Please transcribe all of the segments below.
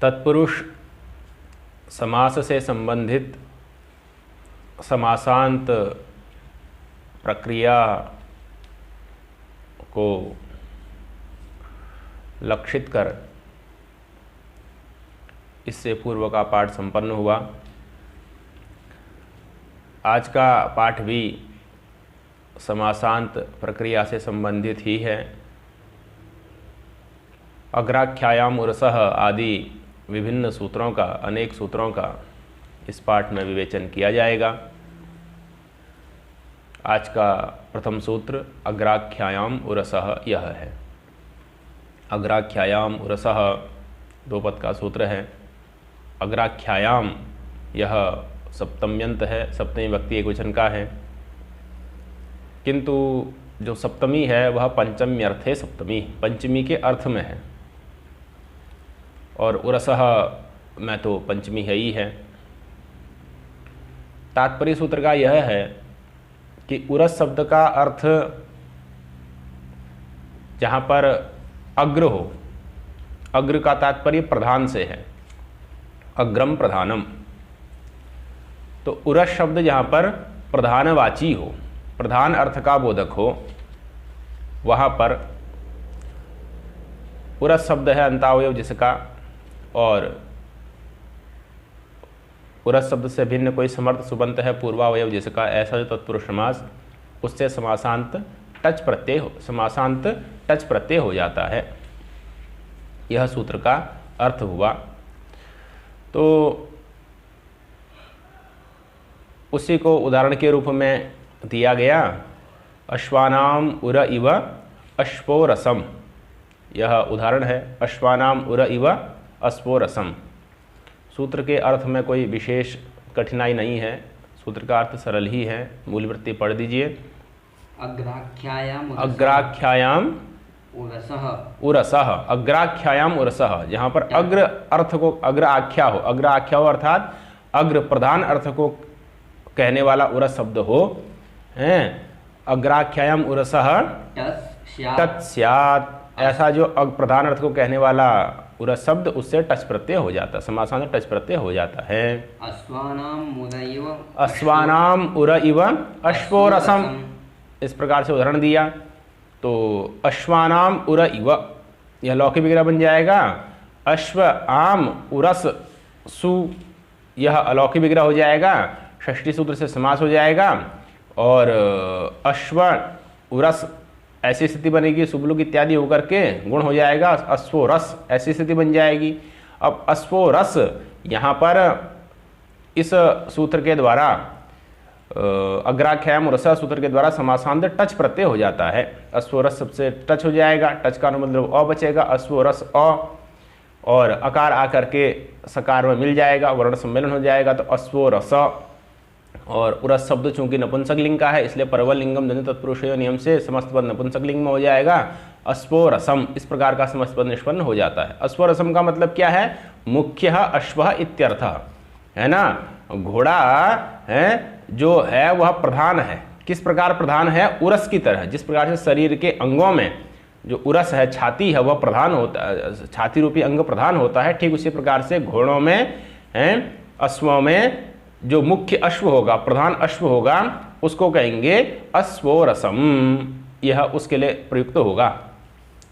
तत्पुरुष समास से संबंधित समासांत प्रक्रिया को लक्षित कर इससे पूर्व का पाठ संपन्न हुआ। आज का पाठ भी समासांत प्रक्रिया से संबंधित ही है। अग्राख्यायाम उरसः आदि विभिन्न सूत्रों का, अनेक सूत्रों का इस पाठ में विवेचन किया जाएगा। आज का प्रथम सूत्र अग्राख्यायाम उरसः यह है। अग्राख्यायाम उरसः दो पद का सूत्र है। अग्राख्यायाम यह सप्तम्यंत है, सप्तमी विभक्ति एकवचन का है, किंतु जो सप्तमी है वह पंचम्यर्थे सप्तमी, पंचमी के अर्थ में है, और उरसः में तो पंचमी है ही है। तात्पर्य सूत्र का यह है कि उरस शब्द का अर्थ जहाँ पर अग्र हो, अग्र का तात्पर्य प्रधान से है, अग्रम प्रधानम, तो उरस शब्द जहाँ पर प्रधानवाची हो, प्रधान अर्थ का बोधक हो, वहाँ पर उरस शब्द है अंतावयव जिसका, और उरस शब्द से भिन्न कोई समर्थ सुबंत है पूर्वावयव जिसका, ऐसा जो तत्पुरुष समास, उससे समासांत टच प्रत्यय हो जाता है। यह सूत्र का अर्थ हुआ। तो उसी को उदाहरण के रूप में दिया गया। अश्वानाम उर इव अश्वो रसम, यह उदाहरण है। अश्वानाम उर इव अश्वो रसम। सूत्र के अर्थ में कोई विशेष कठिनाई नहीं है, सूत्र का अर्थ सरल ही है। मूल वृत्ति पढ़ दीजिए। अग्राख्यायाम उरसः, अग्राख्यायाम उरसः, जहाँ पर अग्र अर्थ को अग्र आख्या हो, अग्र आख्या हो अर्थात अग्र प्रधान अर्थ को कहने वाला उरस शब्द हो, हैं। अग्राख्यायाम उरसः तत्स्यात्, ऐसा जो प्रधान अर्थ को कहने वाला उरस शब्द, उससे टच प्रत्यय हो जाता, समासांत टच प्रत्यय हो जाता है। अश्वानाम उर इव अश्वो रसम, इस प्रकार से उदाहरण दिया। तो अश्वानाम उर इव, यह लौकिक विग्रह बन जाएगा। अश्व आम उरस सु, यह अलौकिक विग्रह हो जाएगा, षष्ठी सूत्र से समास हो जाएगा। और अश्व उरस ऐसी स्थिति बनेगी, सुबलुक इत्यादि होकर के गुण हो जाएगा, अश्वो रस ऐसी स्थिति बन जाएगी। अब अश्वो रस यहाँ पर इस सूत्र के द्वारा, अग्राख्यायाम उरसः सूत्र के द्वारा समासांत टच प्रत्यय हो जाता है। अश्वो रस सबसे टच हो जाएगा, टच का मतलब अ बचेगा, अश्वो रस अ, और अकार आकर के सकार में मिल जाएगा, वर्ण सम्मेलन हो जाएगा, तो अश्वो रस। और उरस शब्द चूंकि नपुंसक लिंग का है, इसलिए परवल लिंगम जनित तत्पुरुषयोः नियम से समस्त पद नपुंसक लिंग में हो जाएगा। अश्वो रसम, इस प्रकार का समस्त पद निष्पन्न हो जाता है। अश्वो रसम का मतलब क्या है? मुख्यः अश्वः इत्यर्थः, है ना। घोड़ा है जो है वह प्रधान है। किस प्रकार प्रधान है? उरस की तरह। जिस प्रकार से शरीर के अंगों में जो उरस है, छाती है, वह प्रधान होता है, छाती रूपी अंग प्रधान होता है, ठीक उसी प्रकार से घोड़ों में हैं, अश्वों में जो मुख्य अश्व होगा, प्रधान अश्व होगा, उसको कहेंगे अश्वो रसम। यह उसके लिए प्रयुक्त होगा।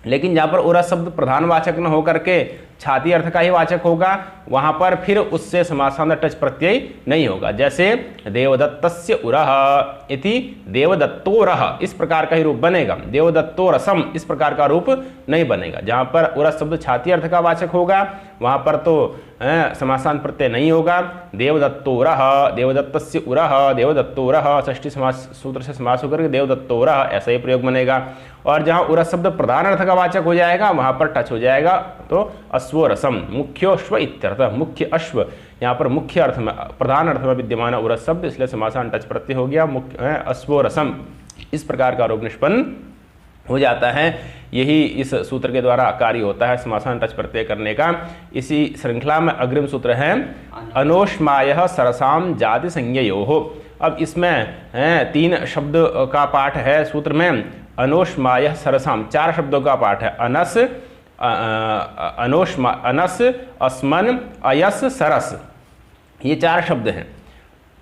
लेकिन जहाँ पर उरस शब्द प्रधानवाचक न होकर के छाती अर्थ का ही वाचक होगा, वहाँ पर फिर उससे समासांत टच प्रत्यय नहीं होगा। जैसे देवदत्तस्य उरः इति देवदत्तोरः, इस प्रकार का ही रूप बनेगा। देवदत्तो रसम, इस प्रकार का रूप नहीं बनेगा। जहाँ पर उरस शब्द छाती अर्थ का वाचक होगा, वहाँ पर तो समासांत प्रत्यय नहीं होगा। देवदत्तोरः, देवदत्तस्य उरः, देवदत्तोरः, षष्ठी समास सूत्र से समास होकर के देवदत्तोरः, ऐसा ही प्रयोग बनेगा। और जहाँ उरस शब्द प्रधान अर्थ का वाचक हो जाएगा, वहाँ पर टच हो जाएगा, तो अश्वो रसम, मुख्योश्व इत्यर्थः, मुख्य अश्व। यहाँ पर मुख्य अर्थ में, प्रधान अर्थ में विद्यमान उरस शब्द, इसलिए समासांत टच प्रत्यय हो गया, मुख्य अश्वो रसम। इस प्रकार का रूप निष्पन्न हो जाता है। यही इस सूत्र के द्वारा कार्य होता है, समासांत टच प्रत्यय करने का। इसी श्रृंखला में अग्रिम सूत्र है अनोष्मायः सरसाम जाति संज्ञयोः। अब इसमें 3 शब्द का पाठ है सूत्र में। अनोष्मायः सरसाम, 4 शब्दों का पाठ है। अनस, अनोष्मा, अनस, अस्मन, अयस, सरस, ये 4 शब्द हैं।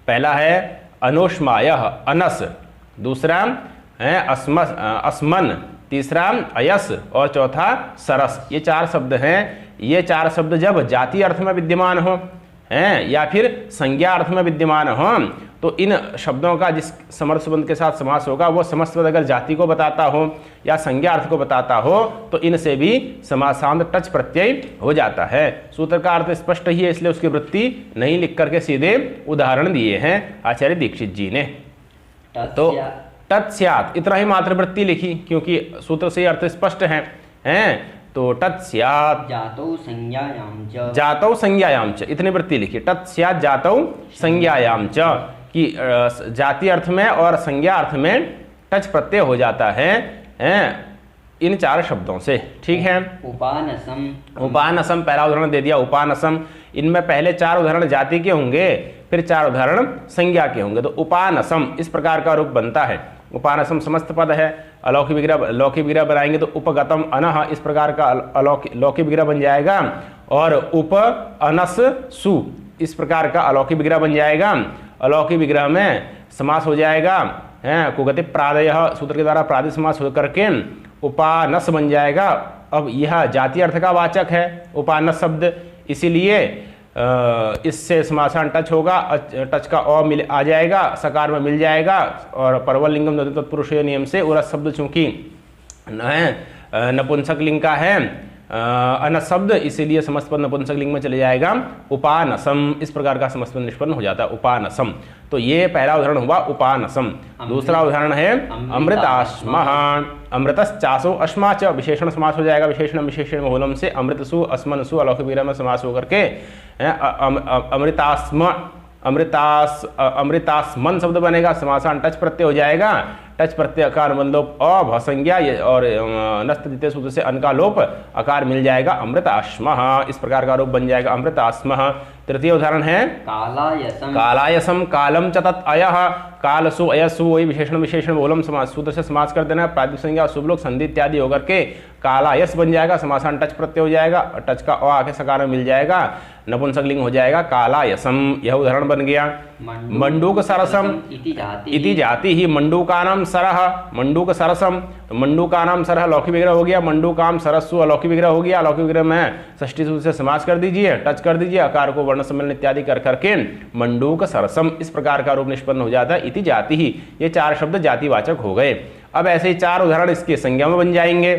पहला है अनोष्मायः अनस, दूसरा है अस्मन, तीसरा अयस और चौथा सरस। ये 4 शब्द हैं। ये 4 शब्द जब जाति अर्थ में विद्यमान हो हैं या फिर संज्ञा अर्थ में विद्यमान हो तो इन शब्दों का जिस समर्थ संबंध के साथ समास होगा वो समस्त पद अगर जाति को बताता हो या संज्ञा अर्थ को बताता हो तो इनसे भी समासांत टच प्रत्यय हो जाता है। सूत्र का अर्थ स्पष्ट ही है, इसलिए उसकी वृत्ति नहीं लिख करके सीधे उदाहरण दिए हैं आचार्य दीक्षित जी ने। तो तत्स्यात् इतना ही मात्र वृत्ति लिखी क्योंकि सूत्र से अर्थ स्पष्ट हैं। तो तत्स्यात् जातौ संज्ञायां च, जातौ संज्ञायां च, इतनी वृत्ति लिखी। तत्स्यात् जातौ संज्ञायां च कि जाति अर्थ में और संज्ञा अर्थ में टच प्रत्यय हो जाता है इन 4 शब्दों से। ठीक है। उपानसम, उपानसम पहला उदाहरण दे दिया। उपानसम, इनमें पहले 4 उदाहरण जाति के होंगे, फिर 4 उदाहरण संज्ञा के होंगे। तो उपानसम इस प्रकार का रूप बनता है। उपानसम समस्त पद है। अलौकिक विग्रह, लौकिक विग्रह बनाएंगे तो उपगतम अनह इस प्रकार का लौकिक विग्रह बन जाएगा और उप अनस सु इस प्रकार का अलौकिक विग्रह बन जाएगा। अलौकिक विग्रह में समास हो जाएगा कुगति प्रादय, सूत्र के द्वारा प्रादि समास होकर के उपानस बन जाएगा। अब यह जाति अर्थ का वाचक है उपानस शब्द, इसीलिए इससे समासान टच होगा, टच का अ आ जाएगा, सकार में मिल जाएगा और परवल लिंगम नदी तत्पुरुष नियम से उरस शब्द चूंकि नपुंसक लिंग का है अनस शब्द, इसीलिए समस्त पद नपुंसक लिंग में चले जाएगा। उपानसम इस प्रकार का समस्त पद निष्पन्न हो जाता है उपानसम। तो ये पहला उदाहरण हुआ उपानसम। दूसरा उदाहरण है अमृताश्मः। अमृतश्चासो अस्मा च विशेषण समास हो जाएगा। विशेषण विशेषण बहुलम से अमृतसु अस्मनसु अलौकिक विग्रह में समास होकर के अमृतास्म अमृतास्मन शब्द बनेगा। समासान टच प्रत्यय हो जाएगा। टच प्रत्यय अकार मतलब अभसंज्ञा और नस्त द्वितीय सूत्र से अन का लोप अकार मिल जाएगा। अमृताश्मः इस प्रकार का रूप बन जाएगा अमृताश्मः। तृतीय उदाहरण है कालायसम। कालायसम कालम च तत् अयः कालसु अयसु वही विशेषण विशेषण बहुलम समास सूत्र से समास कर देना। प्रातिपदिक संज्ञा शुभ लोग संधि इत्यादि होकर के कालायस बन जाएगा। समासान टच प्रत्यय हो जाएगा। टच का अ आके सकार में मिल जाएगा। नपुंसक लिंग हो जाएगा कालायसम। यह उदाहरण बन गया। मंडूक सरसम इति जाति ही मंडूकानाम सरह। मंडूक सरसम तो मंडूकानाम सरह लौकिक विग्रह हो गया। मंडूकाम सरस्सु अलौकिक विग्रह हो गया। अलौकिक विग्रह में षष्ठी सूत्र से समास कर दीजिए, टच कर दीजिए, अकार को वर्ण सम्मेलन इत्यादि कर करके मंडूक सरसम इस प्रकार का रूप निष्पन्न हो जाता है। इति जाति ही ये 4 शब्द जातिवाचक हो गए। अब ऐसे ही 4 उदाहरण इसके संज्ञा में बन जाएंगे।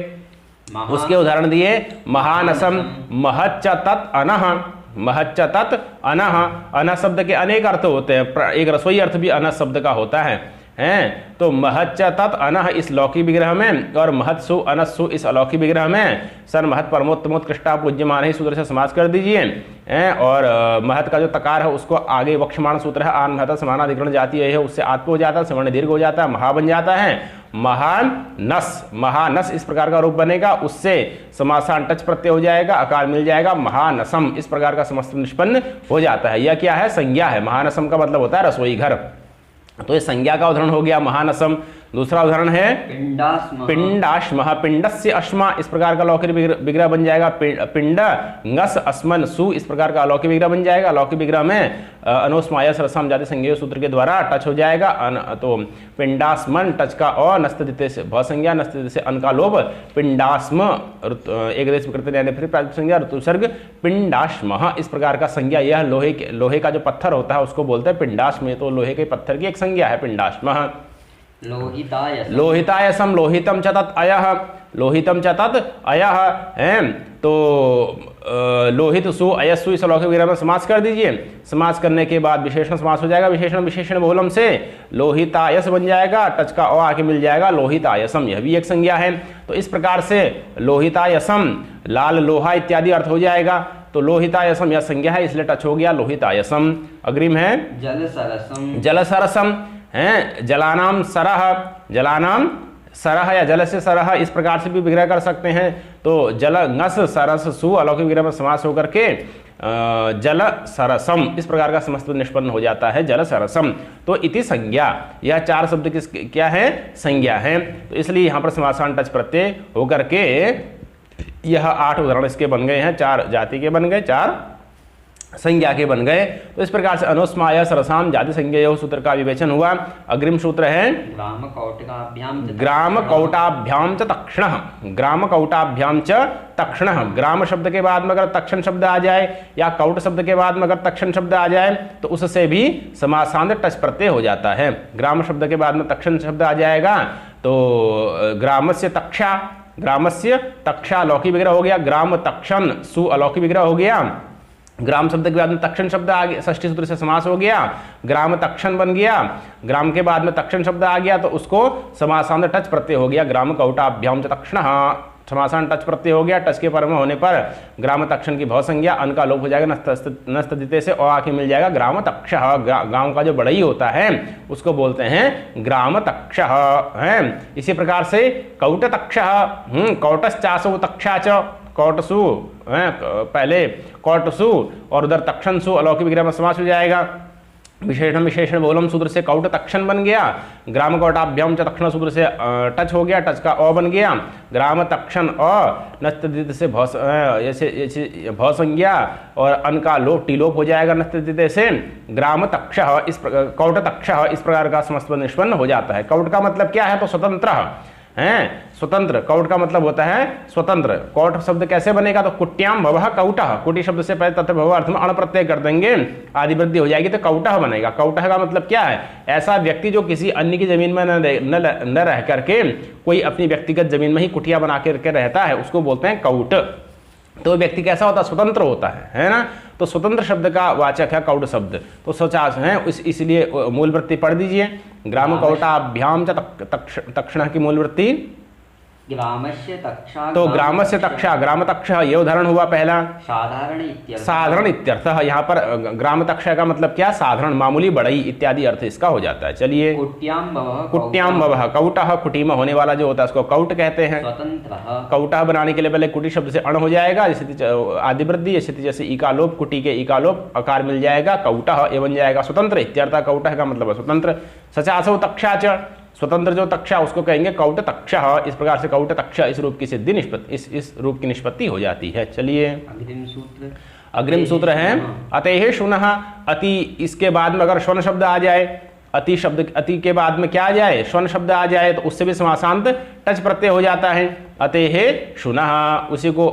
उसके उदाहरण दिए महानसम महच्च तत् अनः। महच्च तत् अनः। अनः शब्द के अनेक अर्थ होते हैं, एक रसोई अर्थ भी अनः शब्द का होता है तो महच्च तत् अनः इस लौकिक विग्रह में और महत्सु अनस्सु इस अलौकिक विग्रह में सन महत् परमोत्तमोत्कृष्टा पूज्यमान ही सूत्र से समास कर दीजिए। और महत् का जो तकार है उसको आगे वक्षमाण सूत्र है आन महत समानाधिकरण जाति है उससे आत्म हो जाता है, सवर्ण दीर्घ हो जाता है, महा बन जाता है। महानस, महानस इस प्रकार का रूप बनेगा। उससे समासान टच प्रत्यय हो जाएगा, अकार मिल जाएगा। महानसम इस प्रकार का समस्त निष्पन्न हो जाता है। यह क्या है? संज्ञा है। महानसम का मतलब होता है रसोई घर। तो ये संज्ञा का उदाहरण हो गया महानसम। दूसरा उदाहरण है पिंडाश्मः। पिंडस्य अश्मा इस प्रकार का लौकिक विग्रह बन जाएगा। पिंड ngस अस्मन सु इस प्रकार का अलौकिक विग्रह बन जाएगा। अलौकिक विग्रह में अनोस्मायस रसम जाति संज्ञेय सूत्र के द्वारा टच हो जाएगा। तो पिंडास्मन टच का अ नस्त द्वितीय से भ संज्ञा नस्त द्वितीय से अन का लोभ पिंडास्म एक देश विकृत फिर प्रातिपदिक संज्ञा ऋतुसर्ग पिंडाश्मः इस प्रकार का संज्ञा। यह लोहे का जो पत्थर होता है उसको बोलते हैं पिंडाश्म। तो लोहे के पत्थर की एक संज्ञा है पिंडाश्मः। लोहितायसम लोहितम च तत् अयः। लोहितम च तत् अयः तो लोहित सु अयस्सु इस अलौकिक विग्रह में समास कर दीजिए। समास करने के बाद विशेषण समास हो जाएगा। विशेषण विशेषण बहुलम से लोहितायस बन जाएगा। टच का अ आके मिल जाएगा लोहितायसम। यह भी एक संज्ञा है। तो इस प्रकार से लोहितायसम लाल लोहा इत्यादि अर्थ हो जाएगा। तो लोहितायसम यह संज्ञा है इसलिए टच हो गया लोहितायसम। अग्रिम है जलसरसम। जलसरसम हैं जलानाम सरह। जलानाम सरह या जल से सरह इस प्रकार से भी विग्रह कर सकते हैं। तो जल ngस सरस सु अलौकिक विग्रह में समास होकर के जल सरसम इस प्रकार का समस्त निष्पन्न हो जाता है जल सरसम। तो इति संज्ञा यह 4 शब्द किस क्या है? संज्ञा है। तो इसलिए यहाँ पर समासान टच प्रत्यय होकर के यह 8 उदाहरण इसके बन गए हैं, 4 जाति के बन गए, 4 संज्ञा के बन गए। तो इस प्रकार से अनुस्माय सरसाम जाति संज्ञा सूत्र का विवेचन हुआ। अग्रिम सूत्र है ग्राम कौटकाभ्याम च ग्राम कौटाभ्याम च तक्षणः। ग्राम कौटाभ्याम च तक्षणः। ग्राम शब्द के बाद में अगर तक्षण शब्द आ जाए या कौट शब्द के बाद में अगर तक्षण शब्द आ जाए तो उससे भी समासांत टच प्रत्यय हो जाता है। ग्राम शब्द के बाद में तक्षण शब्द आ जाएगा तो ग्रामस्य तक्षा, ग्रामस्य तक्षा लौकिक विग्रह हो गया, ग्राम तक्षण सु अलौकिक विग्रह हो गया। ग्राम शब्द के बाद में तक्षण शब्द आ गया, षष्ठी सूत्र से समास हो गया, ग्राम तक्षण बन गया। ग्राम के बाद में तक्षण शब्द आ गया तो उसको समासांत टच प्रत्यय हो गया, ग्राम कौटाभ्याम च तक्षणः। समासांत टच प्रत्यय हो गया। टच के परम होने पर ग्राम तक्षण की भव संज्ञा अन का लोप हो जाएगा, नस्त दिते से और आके मिल जाएगा ग्राम तक्षः। गांव का जो बढ़ई होता है उसको बोलते हैं ग्राम तक्षः है। इसी प्रकार से कौट तक्षः, कौटश्चासो तक्षा च, कौटसु पहले कौटसु और उधर तक्षणसु अलौकिक विग्रह में समास हो जाएगा। विशेषण विशेषण बहुलम सूत्र से कौट तक्षण बन गया। ग्राम कौटाभ्याम च तक्षण सूत्र से टच हो गया, टच का अ बन गया। ग्राम तक्षण अ नस्तदित से भव संज्ञा और अन का लोप टिलोप हो जाएगा नस्तदित से ग्राम तक्षः। इस कौट तक्षः इस प्रकार का समस्त निष्पन्न हो जाता है। कौट का मतलब क्या है तो स्वतंत्र हैं, स्वतंत्र। कौट का मतलब होता है स्वतंत्र। कौट शब्द कैसे बनेगा तो कुट्याम भवः कौटः। कुटी शब्द से पहले तत्र भव अर्थ में अण प्रत्यय कर देंगे, आदि वृद्धि हो जाएगी तो कौटः बनेगा। कौटः का मतलब क्या है, ऐसा व्यक्ति जो किसी अन्य की जमीन में न रह करके कोई अपनी व्यक्तिगत जमीन में ही कुटिया बना करके रहता है उसको बोलते हैं कौट। तो व्यक्ति कैसा होता है स्वतंत्र होता है ना। तो स्वतंत्र शब्द का वाचक है कौट शब्द। तो 150 है, इसलिए मूल वृत्ति पढ़ दीजिए। ग्राम कौटाभ्याम च तक्षण की मूल वृत्ति ग्रामस्य तक्षा, तो ग्रामस्य तक्षा, ग्राम तक्षः ये उदाहरण हुआ पहला। साधारण इत्यर्थ, साधारण इत्यर्थः यहाँ पर ग्राम तक्षा का मतलब क्या, साधारण मामूली बढ़ई इत्यादि अर्थ इसका हो जाता है। चलिए कुट्याम भवः, कुट्याम भवः कौटः, कुटी में होने वाला जो होता है उसको कौट कहते हैं। स्वतंत्रः, कौटः बनाने के लिए पहले कुटी शब्द से अण हो जाएगा, जैसे आदि वृद्धि, जैसे इकालोप, कुटी के इकालोप अकार मिल जाएगा, कौटः ये बन जाएगा स्वतंत्र इत्यर्थः। कौटः का मतलब है स्वतंत्र। सचासो तक्षा च, स्वतंत्र जो तक्षा उसको कहेंगे कौट तक्षः। इस प्रकार से कौट तक्षा इस रूप की सिद्धि निष्पत्ति, इस रूप की निष्पत्ति हो जाती है। चलिए अग्रिम सूत्र है अतेः शुनः। अति इसके बाद में अगर श्वन शब्द आ जाए, अति शब्द, अति के बाद में क्या आ जाए श्वन शब्द आ जाए तो उससे भी समासांत टच प्रत्यय हो जाता है। अतेः शुनः, उसी को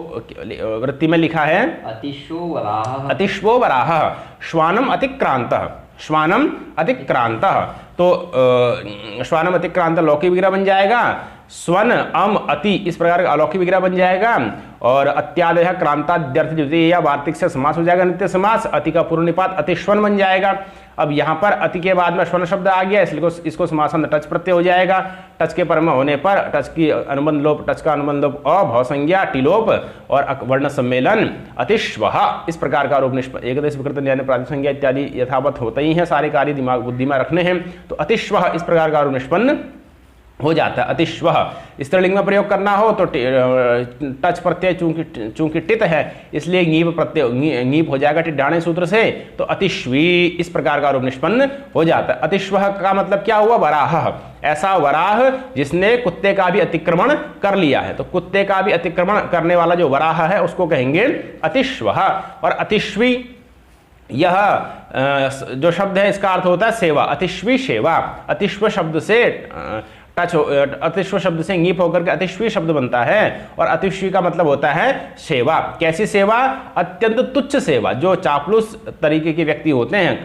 वृत्ति में लिखा है अतिश्वो वराहः, अतिश्वो वराहः श्वानम अतिक्रांतः, श्वानम अतिक्रांतः। तो श्वानम अतिक्रांत लौकिक विग्रह बन जाएगा। स्वन अम अति इस प्रकार का अलौकिक विग्रह बन जाएगा। और अत्यादय क्रांताद्यर्थ द्वितीय या वार्तिक से समास हो जाएगा, नित्य समास। अति का पूर्व निपात अतिश्वन बन जाएगा। अब यहाँ पर अति के बाद में श्वन शब्द आ गया, इसलिए इसको समासांत टच प्रत्यय हो जाएगा। टच के परम होने पर टच की अनुबंध लोप, टच का अनुबंध लोप अ, भव संज्ञा टिलोप और वर्ण सम्मेलन अतिश्वः। इस प्रकार का रूप निष्पन्न, एकदश विकृत न्याय प्रातिपदिक संज्ञा इत्यादि यथावत होते ही हैं, सारे कार्य दिमाग बुद्धि में रखने हैं। तो अतिश्वः इस प्रकार का रूप निष्पन्न हो जाता है। अतिश्वः स्त्रीलिंग में प्रयोग करना हो तो टच प्रत्यय चूंकि टित है इसलिए ङीप प्रत्यय ङीप हो जाएगा टिड्डाणे सूत्र से। तो अतिश्वी इस प्रकार का रूप निष्पन्न हो जाता है। अतिश्वः का मतलब क्या हुआ, वराह, ऐसा वराह जिसने कुत्ते का भी अतिक्रमण कर लिया है। तो कुत्ते का भी अतिक्रमण करने वाला जो वराह है उसको कहेंगे अतिश्वः। और अतिश्वी यह जो शब्द है इसका अर्थ होता है सेवा, अतिश्वी सेवा। अतिश्व शब्द से टच, अतिश्व शब्द से ङीप होकर के अतिश्वी शब्द बनता है। और अतिश्वी का मतलब होता है सेवा। कैसी सेवा, अत्यंत तुच्छ सेवा। जो चापलूस तरीके के व्यक्ति होते हैं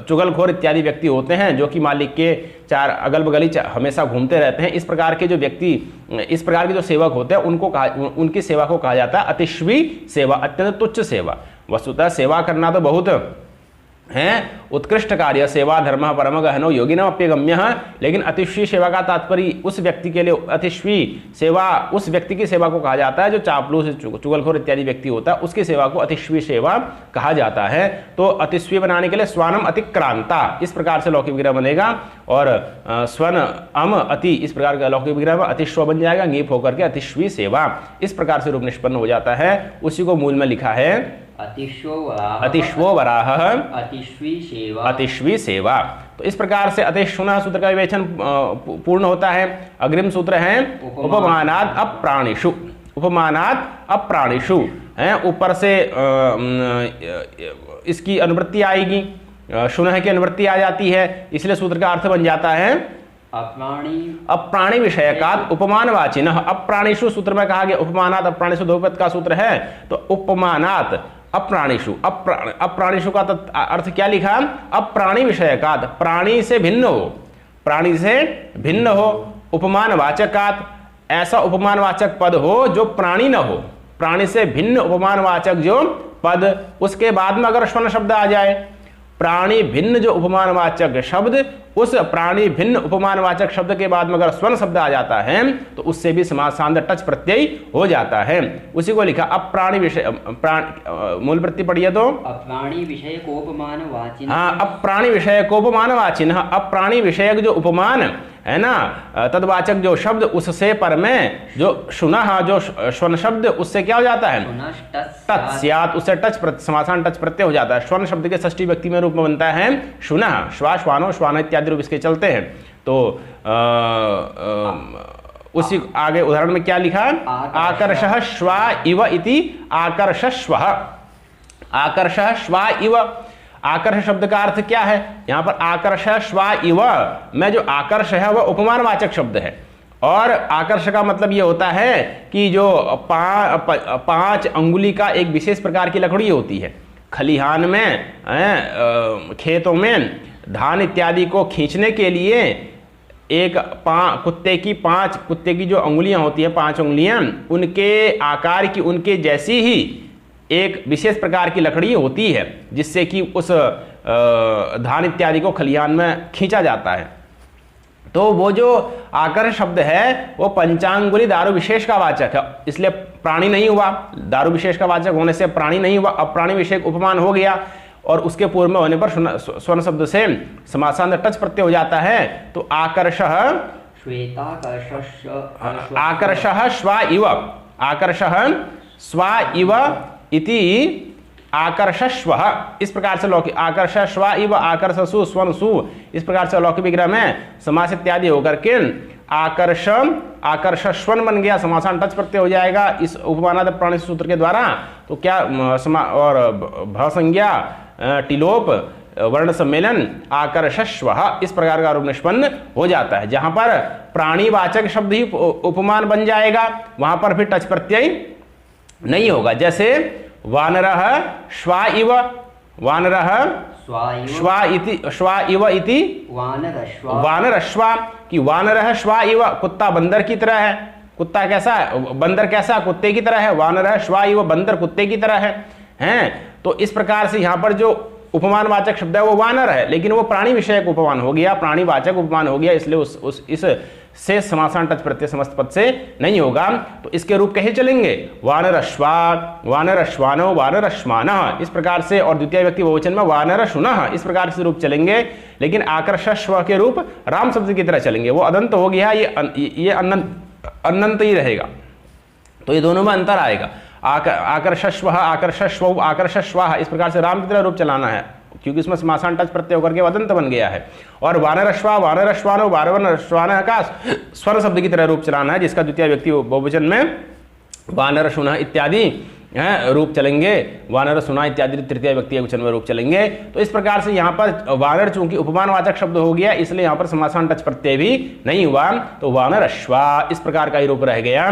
चुगलखोर इत्यादि व्यक्ति होते हैं जो कि मालिक के चार अगल बगल ही हमेशा घूमते रहते हैं, इस प्रकार के जो व्यक्ति, इस प्रकार के जो सेवक होते हैं उनकी सेवा को कहा जाता है अतिश्वी सेवा, अत्यंत तुच्छ सेवा। वस्तुतः सेवा करना तो बहुत है उत्कृष्ट कार्य, सेवा धर्म परम गहनो योगिनम अप्यगम्य। लेकिन अतिश्वी सेवा का तात्पर्य उस व्यक्ति के लिए, अतिश्वी सेवा उस व्यक्ति की सेवा को कहा जाता है जो चापलूस चुगलखोर इत्यादि व्यक्ति होता है, उसकी सेवा को अतिश्वी सेवा कहा जाता है। तो अतिश्वी बनाने के लिए स्वानम अतिक्रांता इस प्रकार से लौकिक विग्रह बनेगा। और स्वन अम अति इस प्रकार का लौकिक विग्रह में अतिश्व बन जाएगा, ङीप होकर के अतिश्वी सेवा इस प्रकार से रूप निष्पन्न हो जाता है। उसी को मूल में लिखा है अतिश्वो वराह अतिश्वी सेवा। तो इस प्रकार से अतिशुनः सूत्र का विवेचन पूर्ण होता है। अग्रिम सूत्र है उपमानाद अप्राणिषु। उपमानात अप्राणिषु, हैं ऊपर से इसकी अनुवृत्ति आएगी, शुनः की अनुवृत्ति आ जाती है, इसलिए सूत्र का अर्थ बन जाता है अप्राणी विषयकात उपमानवाचिनः। अप्राणिषु सूत्र में कहा गया उपमानात अप्राणिषु दो पद का सूत्र है, तो उपमानात अप्राणिषु, अप्राणिषु का अर्थ क्या लिखा? अप्राणी विषयकात, प्राणी से भिन्न हो, प्राणी से भिन्न हो। उपमानवाचकात, ऐसा उपमानवाचक पद हो जो प्राणी न हो, प्राणी से भिन्न उपमानवाचक जो पद, उसके बाद में अगर स्वर्ण शब्द आ जाए, प्राणी भिन्न जो उपमानवाचक शब्द, उस प्राणी भिन्न उपमानवाचक शब्द के बाद में अगर स्वर्ण शब्द आ जाता है तो उससे भी समासांत टच प्रत्यय हो जाता है। उसी को लिखा अप्राणी विषय, मूल वृत्ति पढ़िए तो अप्राणी विषय कोपमान वाचिन। हाँ, अप्राणी विषय कोपमान वाचिन, अप्राणी विषयक जो उपमान है ना, तदवाचक जो शब्द, उससे पर में जो शुनः जो स्वर्ण शब्द, उससे क्या हो जाता है? तत्स्यात्, उससे टच समासान टच प्रत्यय हो जाता है। स्वर्ण शब्द के षष्ठी व्यक्ति में रूप में बनता है शुनः, श्वा श्वानो श्वान इत्यादि रूप इसके चलते हैं। तो उसी आगे उदाहरण में क्या लिखा? आकर्षः श्वा इव इति आकर्षश्वः, आकर्षः श्वा इव। आकर्ष शब्द का अर्थ क्या है? यहां पर आकर्ष श्वा इव में जो आकर्ष है वह उपमानवाचक शब्द है, और आकर्ष का मतलब यह होता है कि जो 5 अंगुली का एक विशेष प्रकार की लकड़ी होती है, खलिहान में, खेतों में धान इत्यादि को खींचने के लिए एक कुत्ते की जो अंगुलियां होती हैं, 5 अंगुलियां, उनके आकार की, उनके जैसी ही एक विशेष प्रकार की लकड़ी होती है जिससे कि उस धान इत्यादि को खलिहान में खींचा जाता है। तो वो जो आकर्ष शब्द है वो पंचांगुली दारू विशेष का वाचक है, इसलिए प्राणी नहीं हुआ, दारू विशेष का वाचक होने से प्राणी नहीं हुआ, अप्राणी विषयक उपमान हो गया, और उसके पूर्व में होने पर स्वर्ण शब्द से समासांत टच प्रत्यय हो जाता है। तो आकर्षः आकर्षः श्वा इव, आकर्षः स्वा इव इति आकर्षश्वः, इस प्रकार से लौकिक आकर्ष श्वा इव आकर्षसु स्वनसु, इस प्रकार से लौकिक विग्रह में समास इत्यादि होकर के आकर्ष आकर्षस्वन बन गया, समासान टच प्रत्यय हो जाएगा इस उपमानाद प्राणी सूत्र के द्वारा। तो क्या और भ संज्ञा टिलोप वर्ण सम्मेलन आकर्षश्वः, इस प्रकार का रूप निष्पन्न हो जाता है। जहां पर प्राणीवाचक शब्द ही उपमान बन जाएगा वहां पर फिर टच प्रत्यय नहीं होगा। जैसे वानरः श्वा इव, वानरः श्वा इव इति वानरश्वा, कि वानरः श्वा इव, कुत्ता बंदर की तरह है। कुत्ता कैसा है? बंदर कैसा? कुत्ते की तरह है। वानरः श्वा इव, बंदर कुत्ते की तरह है, हैं? तो इस प्रकार से यहाँ पर जो उपमानवाचक शब्द है वो वानर है, लेकिन वो प्राणी विषयक उपमान हो गया, प्राणीवाचक उपमान हो गया, इसलिए इस से समासान टच प्रत्यय समस्त पद से नहीं होगा। तो इसके रूप कहे चलेंगे वानरश्वा, वानरश्वानो, वानरश्वानः, इस प्रकार से, और द्वितीय व्यक्ति बहुवचन में वानरशुनः, इस प्रकार से रूप चलेंगे। लेकिन आकर्षश्व के रूप राम शब्द की तरह चलेंगे, वो अदंत हो गया, ये अनंत ही रहेगा। तो ये दोनों में अंतर आएगा। आकर्षश्व आकर्षश्व आकर्षश्वाह, इस प्रकार से राम की तरह रूप चलाना है, क्योंकि इसमें समासान टच प्रत्यय होकर के अदंत बन गया है। और वानरश्वा, वानरश्वानो, वानरश्वानः का स्वर शब्द की तरह रूप चलाना है, जिसका द्वितीय व्यक्ति बहुवचन में वानरशुनः इत्यादि रूप चलेंगे, वानरशुनः इत्यादि तृतीय व्यक्ति वचन में रूप चलेंगे। तो इस प्रकार से यहाँ पर वानर चूंकि उपमानवाचक शब्द हो गया, इसलिए यहाँ पर समासान टच प्रत्यय भी नहीं हुआ, तो वानरश्वा इस प्रकार का ही रूप रह गया।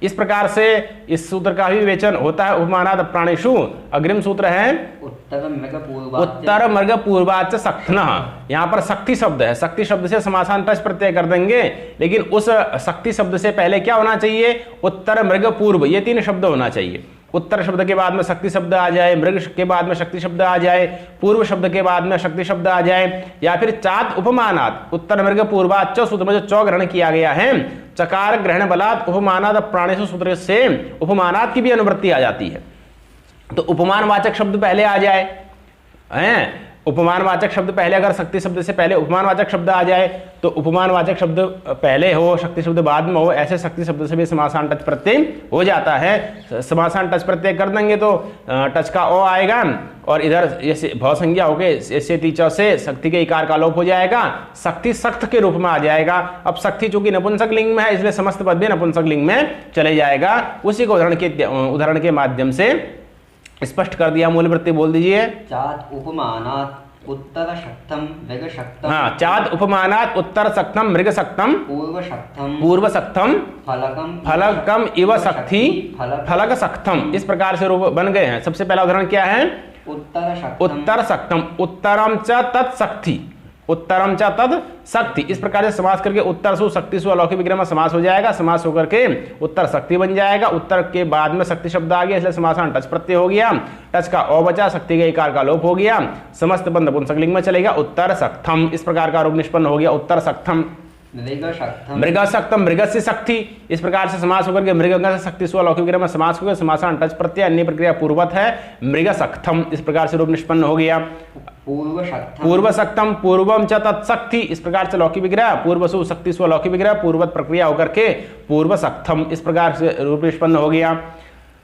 इस प्रकार से इस सूत्र का भी विवेचन होता है उपमानाद प्राणिषु। अग्रिम सूत्र है उत्तर मर्ग पूर्वाच सक्थनः। यहाँ पर शक्ति शब्द है, शक्ति शब्द से समासान टच प्रत्यय कर देंगे, लेकिन उस शक्ति शब्द से पहले क्या होना चाहिए? उत्तर मृग पूर्व, ये 3 शब्द होना चाहिए। उत्तर शब्द के बाद में शक्ति शब्द आ जाए, मृग के बाद में शक्ति शब्द आ जाए, पूर्व शब्द के बाद में शक्ति शब्द आ जाए, या फिर चात उपमानात, उत्तर मृग पूर्वाच सूत्र में जो चौ ग्रहण किया गया है, चकार ग्रहण बलात् उपमानाद प्राणिषु सूत्र से उपमानात की भी अनुवृत्ति आ जाती है। तो उपमानवाचक शब्द पहले आ जाए, हैं? उपमानवाचक शब्द पहले, अगर शक्ति शब्द से पहले उपमानवाचक शब्द आ जाए तो उपमानवाचक शब्द पहले हो, शक्ति शब्द बाद में हो, ऐसे शक्ति शब्द से भी समासान टच प्रत्यय हो जाता है। समासान टच प्रत्यय कर देंगे तो टच का ओ आएगा और इधर ये भाव संज्ञा होके ऐसे तीचा से शक्ति के इकार का लोप हो जाएगा, शक्ति सख्त के रूप में आ जाएगा। अब शक्ति चूंकि नपुंसक लिंग में है इसलिए समस्त पद भी नपुंसक लिंग में चले जाएगा। उसी को उदाहरण के माध्यम से स्पष्ट कर दिया। मूल वृत्ति बोल दीजिए। चाद उपमानात् उत्तर शक्तम मृग शक्तम। हाँ, चाद उपमानात् उत्तर शक्तम मृग शक्तम पूर्व शक्तम फलकम इव शक्ति फलक शक्तम, इस प्रकार से रूप बन गए हैं। सबसे पहला उदाहरण क्या है? उत्तर शक्तम, उत्तरम च तत्शक्ति, उत्तरम च तद शक्ति, इस प्रकार से समास करके उत्तर सु शक्ति सु अलौकिक विग्रह में समास हो जाएगा। समास होकर के उत्तर शक्ति बन जाएगा। उत्तर के बाद में शक्ति शब्द आ गया इसलिए समासान टच प्रत्यय हो गया। टच का ओ बचा, शक्ति के इकार का लोप हो गया, समस्त बंध नपुंसक लिंग में चलेगा। उत्तर शक्तम, इस प्रकार का रूप निष्पन्न हो गया। उत्तर शक्तम मृग शक्तम मृगस्य शक्ति, इस प्रकार से समास होकर के मृग से शक्ति सु अलौकिक विग्रह में समास हो गया। समासान टच प्रत्यय, अन्य प्रक्रिया पूर्वत है। मृग शक्तम, इस प्रकार से रूप निष्पन्न हो गया। पूर्व शक्तम पूर्वम च तत्शक्ति, इस प्रकार से लौकिक विग्रह पूर्व सु शक्ति सु अलौकिक विग्रह पूर्वत प्रक्रिया होकर के पूर्व शक्तम, इस प्रकार से रूप निष्पन्न हो गया।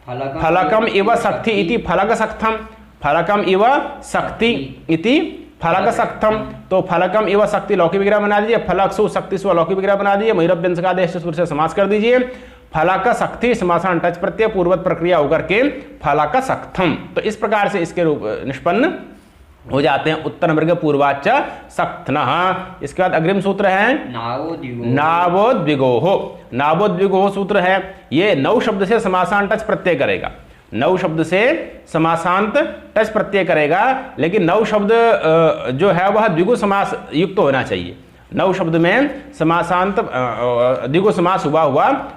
फलकम इव शक्ति इति फलक शक्तम, फलकम इव शक्ति इति फलक शक्तम, तो फलकम इव शक्ति लौकिक विग्रह बना दीजिए। फलक सु शक्ति सु अलौकिक विग्रह बना दीजिए। महिरभ्यंशकादेश से समास कर दीजिए। फलक शक्ति समासान टच प्रत्यय पूर्वत प्रक्रिया होकर के फलक शक्तम, तो इस प्रकार से इसके रूप निष्पन्न हो जाते हैं। उत्तर मृग पूर्वाच शक्तनः। इसके बाद अग्रिम सूत्र है नावोद्विगोः। नावोद्विगोः सूत्र है, ये नौ शब्द से समासान टच प्रत्यय करेगा। नौ शब्द से समासांत टच प्रत्यय करेगा, लेकिन नौ शब्द जो है वह द्विगु समास युक्त होना चाहिए। नौ शब्द में समासांत द्विगु समास हुआ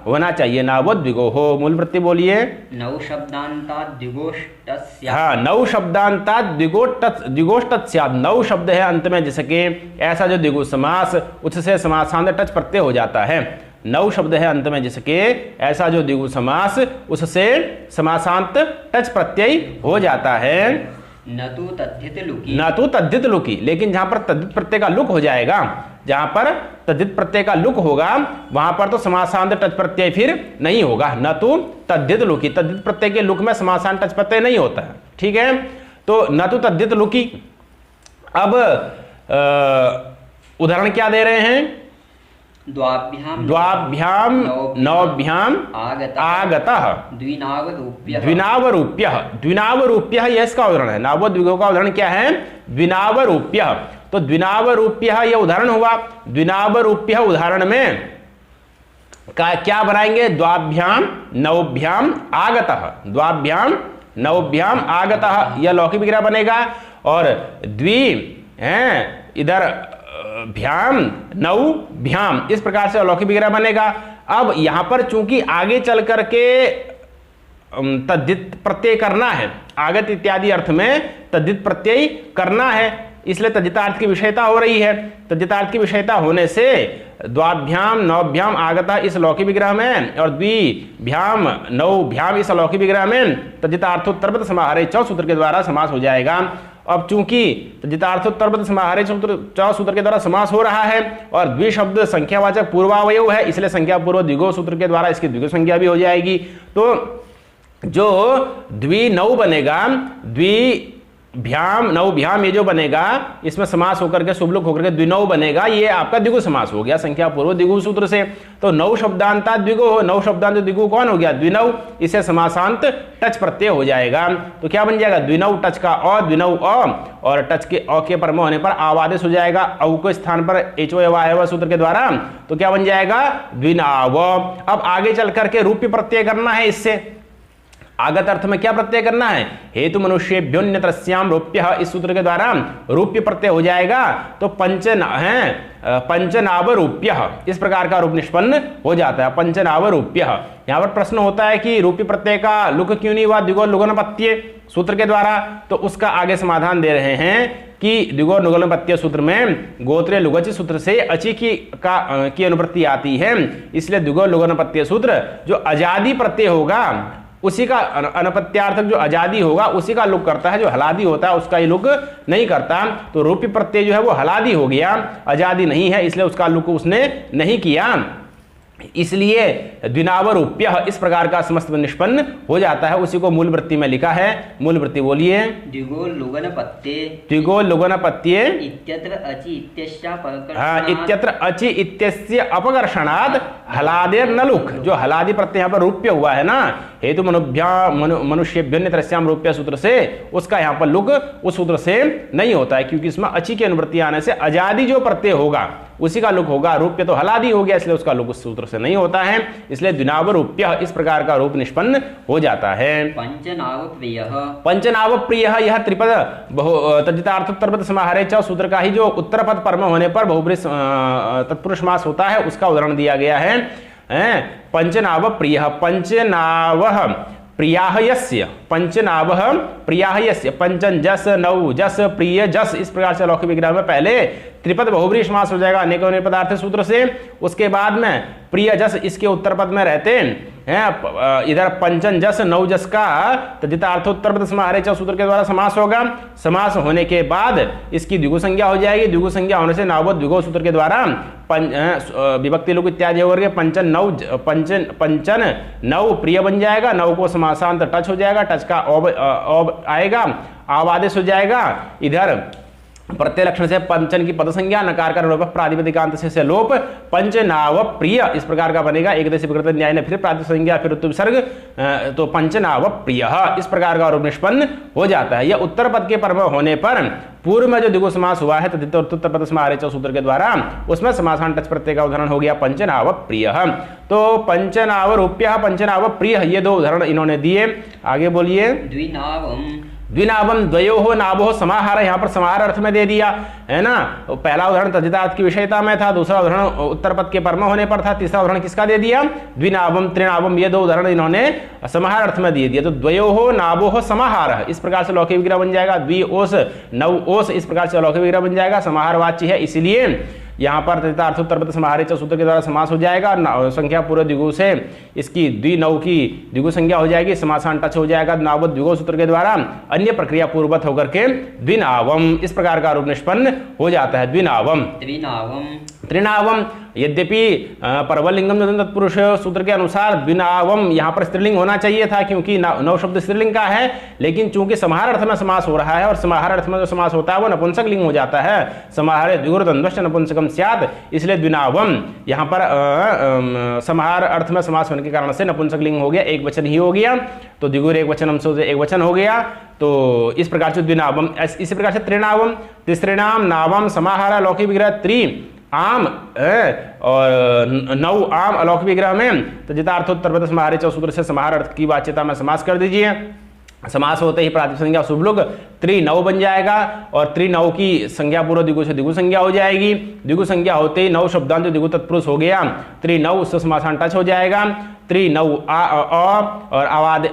होना चाहिए। नावोद्विगोः, मूल वृत्ति बोलिए। नौ शब्दांतात् द्विगोष्टस्य। हाँ, नौ शब्दांतात् द्विगोष्टस्य स्यात्। नौ शब्द है अंत में जिसके ऐसा जो द्विगु समास उससे समासांत टच प्रत्यय हो जाता है। नौ शब्द है अंत में जिसके ऐसा जो द्विगु समास उससे समासांत टच प्रत्यय हो जाता है। न तो तद्धित लुकी, लेकिन जहां पर तद्धित प्रत्यय का लुक हो जाएगा, जहां पर तद्धित प्रत्यय का लुक होगा वहां पर तो समासांत टच प्रत्यय फिर नहीं होगा। न तो तद्धित लुकी, तद्धित प्रत्यय के लुक में समासांत टच प्रत्यय नहीं होता है। ठीक है, तो न तो तद्धित लुकी। अब उदाहरण क्या दे रहे हैं? द्वाभ्याम नवभ्याम आगतः द्विनावरूप्यः। द्विनावरूप्यः यह इसका उदाहरण है। नावोद्विगोः का उदाहरण क्या है? द्विनावरूप्यः। तो द्विनावरूप्यः यह उदाहरण हुआ। द्विनावरूप्यः उदाहरण में क्या बनाएंगे? द्वाभ्याम नवभ्याम आगतः। द्वाभ्याम नवभ्याम आगतः यह लौकिक विग्रह बनेगा। और द्वि है इधर भ्याम नौ भ्याम, इस प्रकार से अलौकिक विग्रह बनेगा। अब यहां पर चूंकि आगे चल करके तद्धित प्रत्यय करना है, आगत इत्यादि अर्थ में तद्धित प्रत्यय करना है, इसलिए तद्धितार्थ की विषयता हो रही है। तद्धितार्थ की विषयता होने से द्वाभ्याम नवभ्याम आगता इस लौकिक विग्रह में और द्विभ्याम नवभ्याम इस अलौकिक विग्रह में तद्धितार्थोत्तरपद समाहारे च सूत्र के द्वारा समास हो जाएगा। अब चूंकि तद्धितार्थोत्तरपद समाहारे च सूत्र के द्वारा समास हो रहा है और द्वि शब्द संख्यावाचक पूर्वावयव है, इसलिए संख्या पूर्व द्विगु सूत्र के द्वारा इसकी द्विगु संख्या भी हो जाएगी। तो जो द्वि नौ बनेगा, द्विभ्याम नवभ्याम ये जो बनेगा इसमें समास होकर के शुभलुक होकर के द्विनौ बनेगा, ये आपका द्विगु समास हो गया संख्या पूर्व द्विगु सूत्र से। तो नौ शब्दांता द्विगु हो, नौ शब्दांत द्विगु कौन हो गया? द्विनौ, इसे समासांत टच प्रत्यय हो जाएगा। तो क्या बन जाएगा? द्विनौ टच का अ, द्विनौ अ, और टच के अ के परम होने पर आवादेश हो जाएगा औ के स्थान पर एचो एव सूत्र के द्वारा। तो क्या बन जाएगा? द्विनाव। अब आगे चल करके रूप्य प्रत्यय करना है। इससे आगत अर्थ में क्या प्रत्यय करना है? हेतु मनुष्येभ्योन्यत्रस्याम रूप्यः, इस सूत्र के द्वारा रूप्य प्रत्यय हो जाएगा। तो पंचनावरूप्यः, इस प्रकार का रूप निष्पन्न हो जाता है। पंचनावरूप्यः। यहां पर प्रश्न होता है कि रूप्य प्रत्यय का लुक क्यों नहीं हुआ द्विगु लुगनपत्य सूत्र के द्वारा? तो उसका आगे समाधान दे रहे हैं कि द्विगु लुगनपत्य सूत्र में गोत्रे लुगच सूत्र से अचि की अनुवृत्ति आती है, इसलिए द्विगु लुगनपत्य सूत्र जो अजादि प्रत्यय होगा उसी का अनपत्यार्थक जो आजादी होगा उसी का लुक करता है, जो हलादी होता है उसका ये लुक नहीं करता। तो रूपी प्रत्यय जो है वो हलादी हो गया, आजादी नहीं है, इसलिए उसका लुक उसने नहीं किया, इसलिए द्विनावरूप्य इस प्रकार का समस्त निष्पन्न हो जाता है। उसी को मूल वृत्ति में लिखा है। मूल वृत्ति बोलिए। द्विगो लुगन पत्ये द्विगो लुगन पत्ये इत्यत्र अचि इत्यस्य हाँ, इत्यत्र अचि इत्यस्य अपकर्षणात् हलादेर न लुक, जो हलादी प्रत्यय यहाँ पर रूप्य हुआ है ना, हेतु मनुष्येभ्यो न्यतरस्याम रूप्य सूत्र से, उसका यहाँ पर लुक उस सूत्र से नहीं होता है, क्योंकि इसमें अचि की अनुवृत्ति आने से आजादी जो प्रत्यय होगा उसी का लुक होगा। रूप्य तो हलादी हो गया, इसलिए उसका लुक उस सूत्र से नहीं होता है, इसलिए द्विनावरूप्य इस प्रकार का रूप निष्पन्न हो जाता है। पंचनावप्रियः पंचनावप्रियः यह त्रिपद तद्धितार्थोत्तरपद समाहारे च सूत्र का ही जो उत्तर पद परम होने पर बहुब्रीहि तत्पुरुष समास होता है उसका उदाहरण दिया गया है। पंचनावप्रियः पंचनावः प्रियाः यस्य, पंचनावः प्रियाः यस्य, पंचन जस नौ जस प्रिय जस, इस प्रकार से लौकिक विग्रह में पहले त्रिपद बहुब्रीहि समास हो जाएगा अनेकों पदार्थ सूत्र से, उसके बाद में प्रिय जस इसके उत्तर पद में रहते हैं। इधर पंचन जस नौ जस का तद्धितार्थोत्तर पद समाहारे च सूत्र के द्वारा समास होगा। समास होने के बाद इसकी द्विगु संज्ञा हो जाएगी, द्विगु संज्ञा होने से नावबोध द्विगु सूत्र के द्वारा विभक्ति लोग इत्यादि होकर पंचन नौ पंचन नौ प्रिय बन जाएगा। नौ को समासांत टच हो जाएगा, टच का औब आएगा, आवादेश हो जाएगा। इधर प्रत्यय लक्षण से पंचन की पद संज्ञा, नकार का लोप प्रातिपदिकांत से लोप, पंचनाव प्रिय इस प्रकार का बनेगा। एकदशी विकृत न्याय ने फिर प्रातिपदिक संज्ञा फिर उत्तर विसर्ग, तो पंचनाव प्रिय इस प्रकार का रूप निष्पन्न हो जाता है। यह उत्तर पद के परम होने पर पूर्व में जो द्विगु समास हुआ है तद्धितोत्तर पद समाहारे च सूत्र के द्वारा, उसमें समासांत टच प्रत्यय का उदाहरण हो गया पंचनाव प्रिय। तो पंचनावरूप्य पंचनाव प्रिय, ये दो उदाहरण इन्होंने दिए। आगे बोलिए। द्विनावम द्विनावम द्वयोः नाभोः समाहार, यहाँ पर समाहार अर्थ में दे दिया है ना। पहला उदाहरण तद्धितार्थ की विषयता में था, दूसरा उदाहरण उत्तर पद के परम होने पर था, तीसरा उदाहरण किसका दे दिया? द्विनावम त्रिनावम, ये दो उदाहरण इन्होंने समाहार अर्थ में दे दिया। तो द्वयोः नाभोः समाहार इस प्रकार से लौकिक विग्रह बन जाएगा। द्वि ओस नव ओस इस प्रकार से लौकिक विग्रह बन जाएगा, समाहार वाच्य है, इसलिए यहाँ पर तद्धितार्थोत्तर पद समाहारे च सूत्र के द्वारा समास हो जाएगा। संख्या पूर्व द्विगु से इसकी द्विनव की द्विगु संज्ञा हो जाएगी, समासान टच हो जाएगा नावबोध द्विगु सूत्र के द्वारा, अन्य प्रक्रिया पूर्ववत होकर के द्विनावम इस प्रकार का रूप निष्पन्न हो जाता है। द्विनावम त्रिनावम त्रिनावम, यद्यपि परवलिंगम तत्पुरुष सूत्र के अनुसार द्विनावम यहाँ पर स्त्रीलिंग होना चाहिए था, क्योंकि नव शब्द स्त्रीलिंग का है, लेकिन चूंकि समाहार अर्थ में समास हो रहा है और समाहार अर्थ में जो समास होता है वो नपुंसक लिंग हो जाता है। समाहारे द्विगुरुद्वंद्वश्च नपुंसकम स्यात्, इसलिए द्विनावम यहाँ पर समाहार अर्थ में समास होने के कारण से नपुंसक लिंग हो गया, एक वचन ही हो गया, तो द्विगुर एक वचन अंश से एक वचन हो गया। तो इस प्रकार से द्विनावम, इसी प्रकार से त्रिनावम तिसृणाम नावम समाहार लौकिक विग्रह त्रि आम और नौ आम अलौकिक विग्रह में तद्धितार्थोत्तर पद समाहारे च सूत्र से समाहार अर्थ की वाच्यता में समास कर दीजिए। समास होते ही प्रातिपदिक संज्ञा शुभ लोग त्रिनव बन जाएगा और त्रिनव की संज्ञा पूर्व द्विगु से द्विगु संज्ञा हो जाएगी। द्विगु संज्ञा होते ही नव शब्दांत द्विगु तत्पुरुष हो गया, त्रिनव उससे समासान टच हो जाएगा। त्रिनव और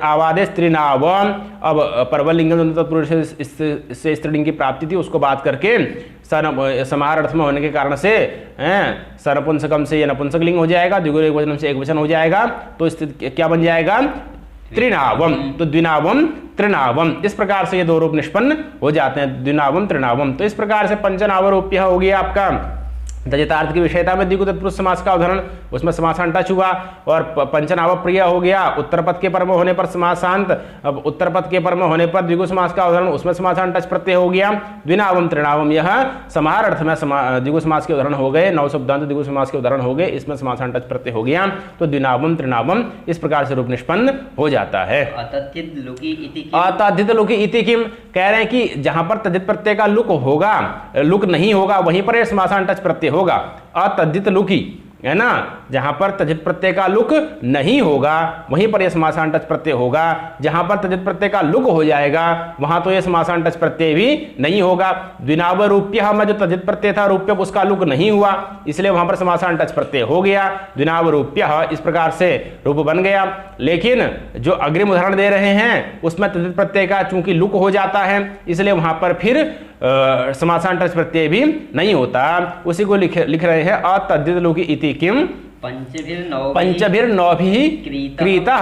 आवादेश त्रिनाव। अब परवलिंगम तत्पुरुष से स्त्रीलिंग की प्राप्ति थी, उसको बात करके समाहार अर्थ में होने के कारण से सरपुंसकम से यह नपुंसक लिंग हो जाएगा, द्विगु एक वचन से एक वचन हो जाएगा, तो क्या बन जाएगा? त्रिनावम। तो द्विनावम त्रिनावम इस प्रकार से ये दो रूप निष्पन्न हो जाते हैं, द्विनावम त्रिनावम। तो इस प्रकार से पंचनावरूप्य हो गया आपका तद्धितार्थ की विषयता में द्विगु तत्पुरुष समास का उदाहरण, उसमें समासांत टच हुआ। और पंचनाव प्रिय हो गया उत्तर पद के परम होने पर समासांत, अब उत्तर पद के परम होने पर द्विगु समास का उदाहरण, उसमें समासांत टच प्रत्यय हो गया। द्विनावम त्रिनावम यह समाहार अर्थ में द्विगु समास के उदाहरण हो गए, नव शब्दांत द्विगु समास के उदाहरण हो गए, इसमें समासांत टच प्रत्यय हो गया। तो द्विनावम त्रिनावम इस प्रकार से रूप निष्पन्न हो जाता है। अतद्धित लुकी इति किम, कह रहे हैं कि जहां पर तद्धित प्रत्यय का लुक होगा, लुक नहीं होगा, वहीं पर समासांत टच प्रत्यय होगा। अतद्धित लुकी है ना, जहां पर तद्धित प्रत्यय का लुक नहीं होगा वहीं पर यह समासांत टच प्रत्यय होगा। जहां पर तद्धित प्रत्यय का लुक हो जाएगा वहां तो यह समासांत टच प्रत्यय भी नहीं होगा। द्विनावरूप्य में जो तद्धित प्रत्यय था रूप्य उसका लुक नहीं हुआ, इसलिए वहां पर समासांत टच प्रत्यय हो गया। द्विनावरूप्य इस प्रकार से रूप बन गया। लेकिन जो अग्रिम उदाहरण दे रहे हैं उसमें तद्धित प्रत्यय का चूंकि लुक हो जाता है, इसलिए वहां पर फिर समासांत टच प्रत्यय भी नहीं होता। उसी को लिख रहे हैं अतद्धित लुकी इति किम पंचभिर्नौभिः क्रीतः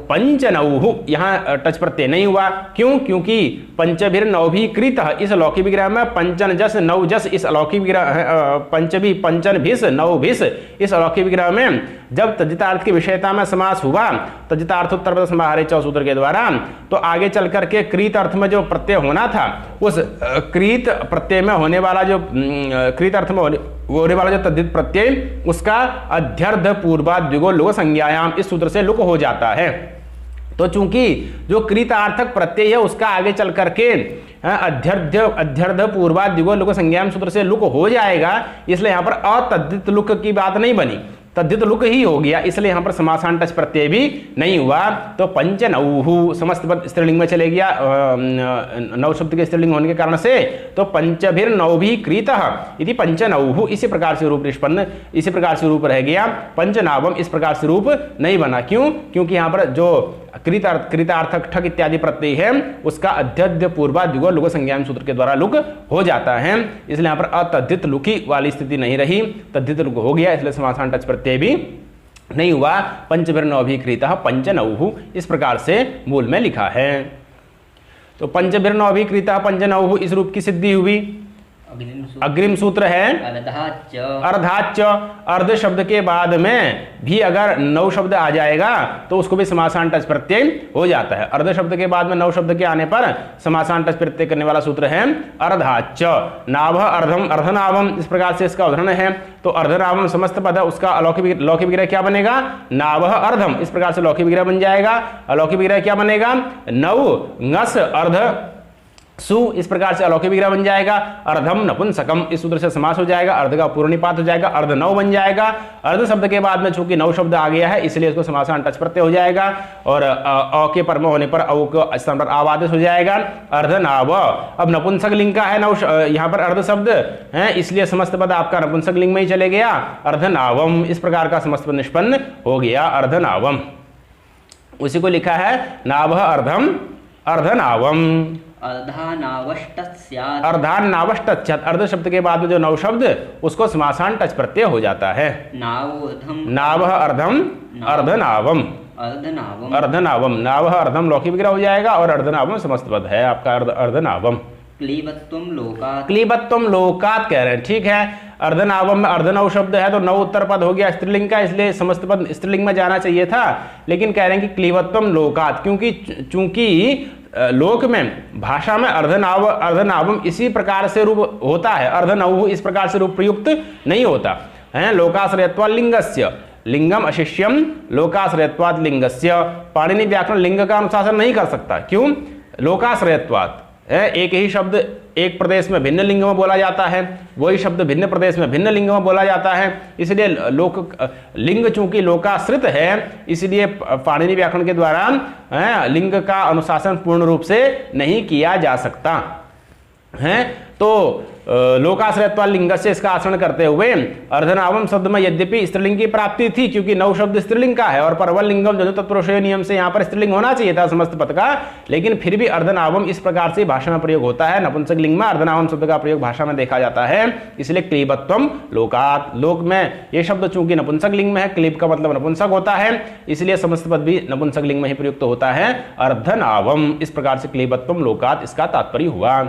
पंचनौः। यहाँ टच प्रत्यय नहीं हुआ, क्यों? क्योंकि पंचभिर्नौभिः क्रीतः इस अलौकिक विग्रह में पंचन जस नौ जस इस अलौकिक विग्रह पंचभी पंचन भिस नौ भिस इस अलौकिक विग्रह में जब तद्धितार्थ की विषयता में समास हुआ तद्धितार्थ उत्तर समाहारे च सूत्र के द्वारा, तो आगे चल करके क्रीत अर्थ में जो प्रत्यय होना था उस क्रीत प्रत्यय में होने वाला जो क्रीत अर्थ में होने वाला जो तद्धित प्रत्यय उसका अध्यर्ध पूर्वाद द्विगो लुक संज्ञायाम इस सूत्र से लुक हो जाता है। तो चूंकि जो कृतार्थक प्रत्यय है उसका आगे चल करके अध्यर्ध पूर्वाद द्विगो लुक संज्ञायाम सूत्र से लुक हो जाएगा, इसलिए यहाँ पर अतद्धित लुक की बात नहीं बनी, तद्धित लुक ही हो गया, इसलिए यहाँ पर समासान टच प्रत्यय भी नहीं हुआ। तो पंचनौः समस्त पद स्त्रीलिंग में चले गया नौ शब्द के स्त्रीलिंग होने के कारण से, तो पंचभिर्नौभिः क्रीतः इति पंचनौः इसी प्रकार से रूप निष्पन्न, इसी प्रकार से रूप रह गया। पंचनाभम इस प्रकार से रूप नहीं बना, क्यों? क्योंकि यहाँ पर जो कृतार्थक ठक इत्यादि प्रत्यय है उसका अध्यद्य पूर्वाद द्विगो लुक संज्ञान सूत्र के द्वारा लुक हो जाता है, इसलिए यहाँ पर अतद्धित लुकी वाली स्थिति नहीं रही, तद्धित लुक हो गया, इसलिए समासान टच प्रत्यय भी नहीं हुआ। पंचभिर्नौभिः क्रीतः पंचनौः इस प्रकार से मूल में लिखा है। तो पंचभिर्नौभिः क्रीतः पंचनौः इस रूप की सिद्धि हुई। अग्रिम सूत्र है अर्धाच। अर्ध शब्द के बाद में भी अगर नौ शब्द आ जाएगा तो उसको भी समासान टच प्रत्यय हो जाता है। अर्ध शब्द के बाद में नौ शब्द के आने पर समासान टच प्रत्यय करने वाला सूत्र है अर्धाच। नाभ अर्धम अर्धनाभम इस प्रकार से इसका उदाहरण है। तो अर्धनाभम समस्त पद है, उसका अलौकिक विग्रह क्या बनेगा? नाभ अर्धम इस प्रकार से लौकिक विग्रह बन जाएगा। अलौकिक विग्रह क्या बनेगा? नौ ngस अर्ध सु इस प्रकार से अलौकिक विग्रह बन जाएगा। अर्धम नपुंसकम इस सूत्र से समास हो जाएगा, अर्ध का पूर्ण निपात हो जाएगा, अर्ध नौ बन जाएगा। अर्ध शब्द के बाद में चूंकि नौ शब्द आ गया है इसलिए इसको समासान टच प्रत्यय हो जाएगा और अ के पर में होने पर औ के स्थान पर आवादेश हो जाएगा अर्धनाव। अब नपुंसक लिंग का है नौ, यहाँ पर अर्ध शब्द है इसलिए समस्त पद आपका नपुंसक लिंग में ही चले गया। अर्धनावम इस प्रकार का समस्त पद निष्पन्न हो गया अर्धनावम। उसी को लिखा है नाभ अर्धम अर्धनावम। अर्धानावष्टस्यात् अर्ध शब्द के बाद में जो नौ शब्द उसको समासान टच प्रत्यय हो जाता है। नाव अर्धम अर्धनावम अर्धनावम। नाव अर्धम लौकिक विग्रह हो जाएगा और अर्धनावम समस्त पद है आपका अर्धनावम। क्लीबत्वम लोकात कह रहे हैं, ठीक है। अर्धनावम में अर्धनव शब्द है तो नौ उत्तर पद हो गया स्त्रीलिंग का, इसलिए समस्त पद स्त्रीलिंग में जाना चाहिए था, लेकिन कह रहे हैं कि क्लीबत्वम लोकात, क्योंकि चूंकि लोक में भाषा में अर्धनावम इसी प्रकार से रूप होता है, अर्धनव इस प्रकार से रूप प्रयुक्त नहीं होता है। लोकाश्रयत्वात् लिंगस्य लिंगम अशिष्यम लोकाश्रयत्वात् लिंगस्य। पाणिनि व्याकरण लिंग का अनुशासन नहीं कर सकता, क्यों? लोकाश्रयत्वात् एक ही शब्द एक प्रदेश में भिन्न लिंग में बोला जाता है, वही शब्द भिन्न प्रदेश में भिन्न लिंग में बोला जाता है, इसलिए लिंग चूंकि लोकाश्रित है इसलिए पाणिनि व्याकरण के द्वारा लिंग का अनुशासन पूर्ण रूप से नहीं किया जा सकता है। तो लोकाश्रयत्वात् लिंग से इसका आचरण करते हुए अर्धनावम शब्द में यद्यपि स्त्रीलिंग की प्राप्ति थी, क्योंकि नौ शब्द स्त्रीलिंग का है और परवल लिंगम जनु तत्पुरुषेय नियम से यहाँ पर स्त्रीलिंग होना चाहिए था समस्त पद का, लेकिन फिर भी अर्धनावम इस प्रकार से भाषा में प्रयोग होता है। नपुंसक लिंग में अर्धनावम शब्द का प्रयोग भाषा में देखा जाता है, इसलिए क्लीबत्वम लोकात। लोक में ये शब्द चूंकि नपुंसक लिंग में है, क्लीब का मतलब नपुंसक होता है, इसलिए समस्त पद भी नपुंसक लिंग में ही प्रयुक्त होता है अर्धनावम। इस प्रकार से क्लीबत्वम लोकात इसका तात्पर्य हुआ।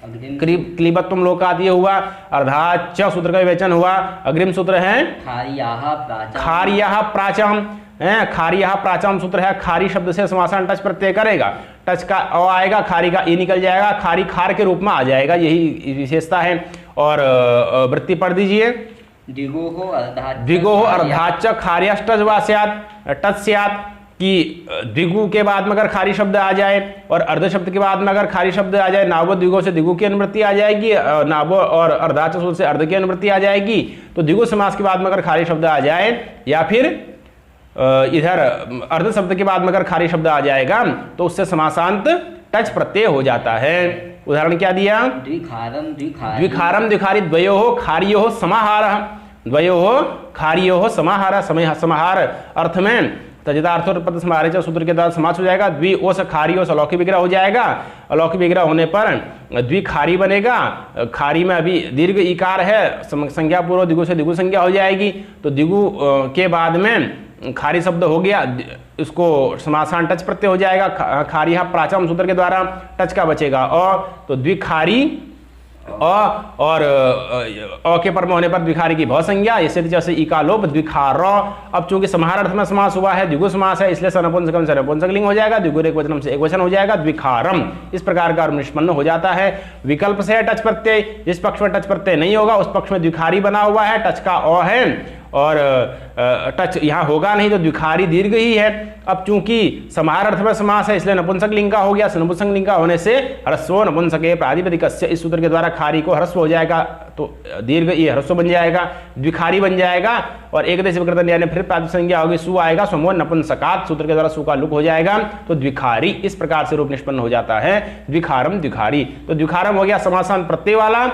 क्लीबत्वम लोकात ये हुआ। अर्धाच सूत्र का विवेचन हुआ। अग्रिम सूत्र है खारियाः प्राचम। खारियाः प्राचम सूत्र है, खारी शब्द से समासान टच प्रत्यय करेगा, टच का अ आएगा, खारी का ई निकल जाएगा, खारी खार के रूप में आ जाएगा, यही विशेषता है। और वृत्ति पढ़ दीजिए। द्विगोः अर्धाच खार्याश्च टच स्यात् कि द्विगु के बाद में अगर खारी शब्द आ जाए और अर्ध शब्द के बाद में अगर खारी शब्द आ जाए, नावो द्विगो से द्विगु की अनुवृत्ति आ जाएगी, नावो और अर्धाच सूत्र से अर्ध की अनुवृत्ति आ जाएगी। तो द्विगु समास के बाद में अगर खारी शब्द आ जाए या फिर इधर अर्ध शब्द के बाद में अगर खारी शब्द आ जाएगा तो उससे समासांत टच प्रत्यय हो जाता है। उदाहरण क्या दिया? द्विखारम द्विखारी द्वयोः खारियोः समाहारः। द्वयोः खारियोः समाहार। समाहार अर्थ में तजितार्थोत्पत्ति समाहारे सूत्र के द्वारा समास हो जाएगा। द्वि ओस खारी ओस अलौकिक विग्रह हो जाएगा। अलौकिक विग्रह होने पर द्विखारी बनेगा। खारी में अभी दीर्घ इकार है, संज्ञा पूर्व दिगु से दिगु संज्ञा हो जाएगी, तो दिगु के बाद में खारी शब्द हो गया, इसको समासान टच प्रत्यय हो जाएगा। खारी प्राचम सूत्र के द्वारा टच का बचेगा तो द्विखारी और अ के पर में होने पर द्विखारी की भव संज्ञा, इससे जैसे इका लोप द्विखार। अब चूंकि समाहार अर्थ में समास हुआ है, द्विगु समास है, इसलिए सनपुंसकम से नपुंसक लिंग हो जाएगा, द्विगु एक वचनम से एक वचन हो जाएगा, द्विखारम। इस प्रकार का निष्पन्न हो जाता है। विकल्प से है टच प्रत्यय, जिस पक्ष में टच प्रत्यय नहीं होगा उस पक्ष में द्विखारी बना हुआ है, टच का अ है और टच यहाँ होगा नहीं तो द्विखारी दीर्घ ही है। अब चूंकि समाहार अर्थ में समास है इसलिए नपुंसक लिंग का हो गया। नपुंसक लिंग का होने से ह्रस्वो नपुंसके प्रातिपदिकस्य, इस सूत्र के द्वारा खारी को ह्रस्व हो जाएगा तो दीर्घ ये ह्रस्व बन जाएगा, द्विखारी बन जाएगा। और एकदेश विकृत न्याय ने फिर प्रातिपदिक संज्ञा होगी, सु आएगा, समो नपुंसकात, सूत्र के द्वारा सु का लुक हो जाएगा तो द्विखारी। इस प्रकार से रूप निष्पन्न हो जाता है द्विखारम द्विखारी। तो द्विखारम हो गया समासांत प्रत्यय वाला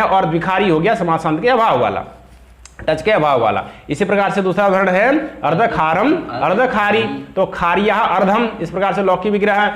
और द्विखारी हो गया समासांत के अभाव वाला, टच के अभाव वाला। इसी प्रकार से दूसरा उदाहरण है अर्धखारम अर्धखारी। तो खारिया अर्धम, इस प्रकार से लौकिक विग्रह,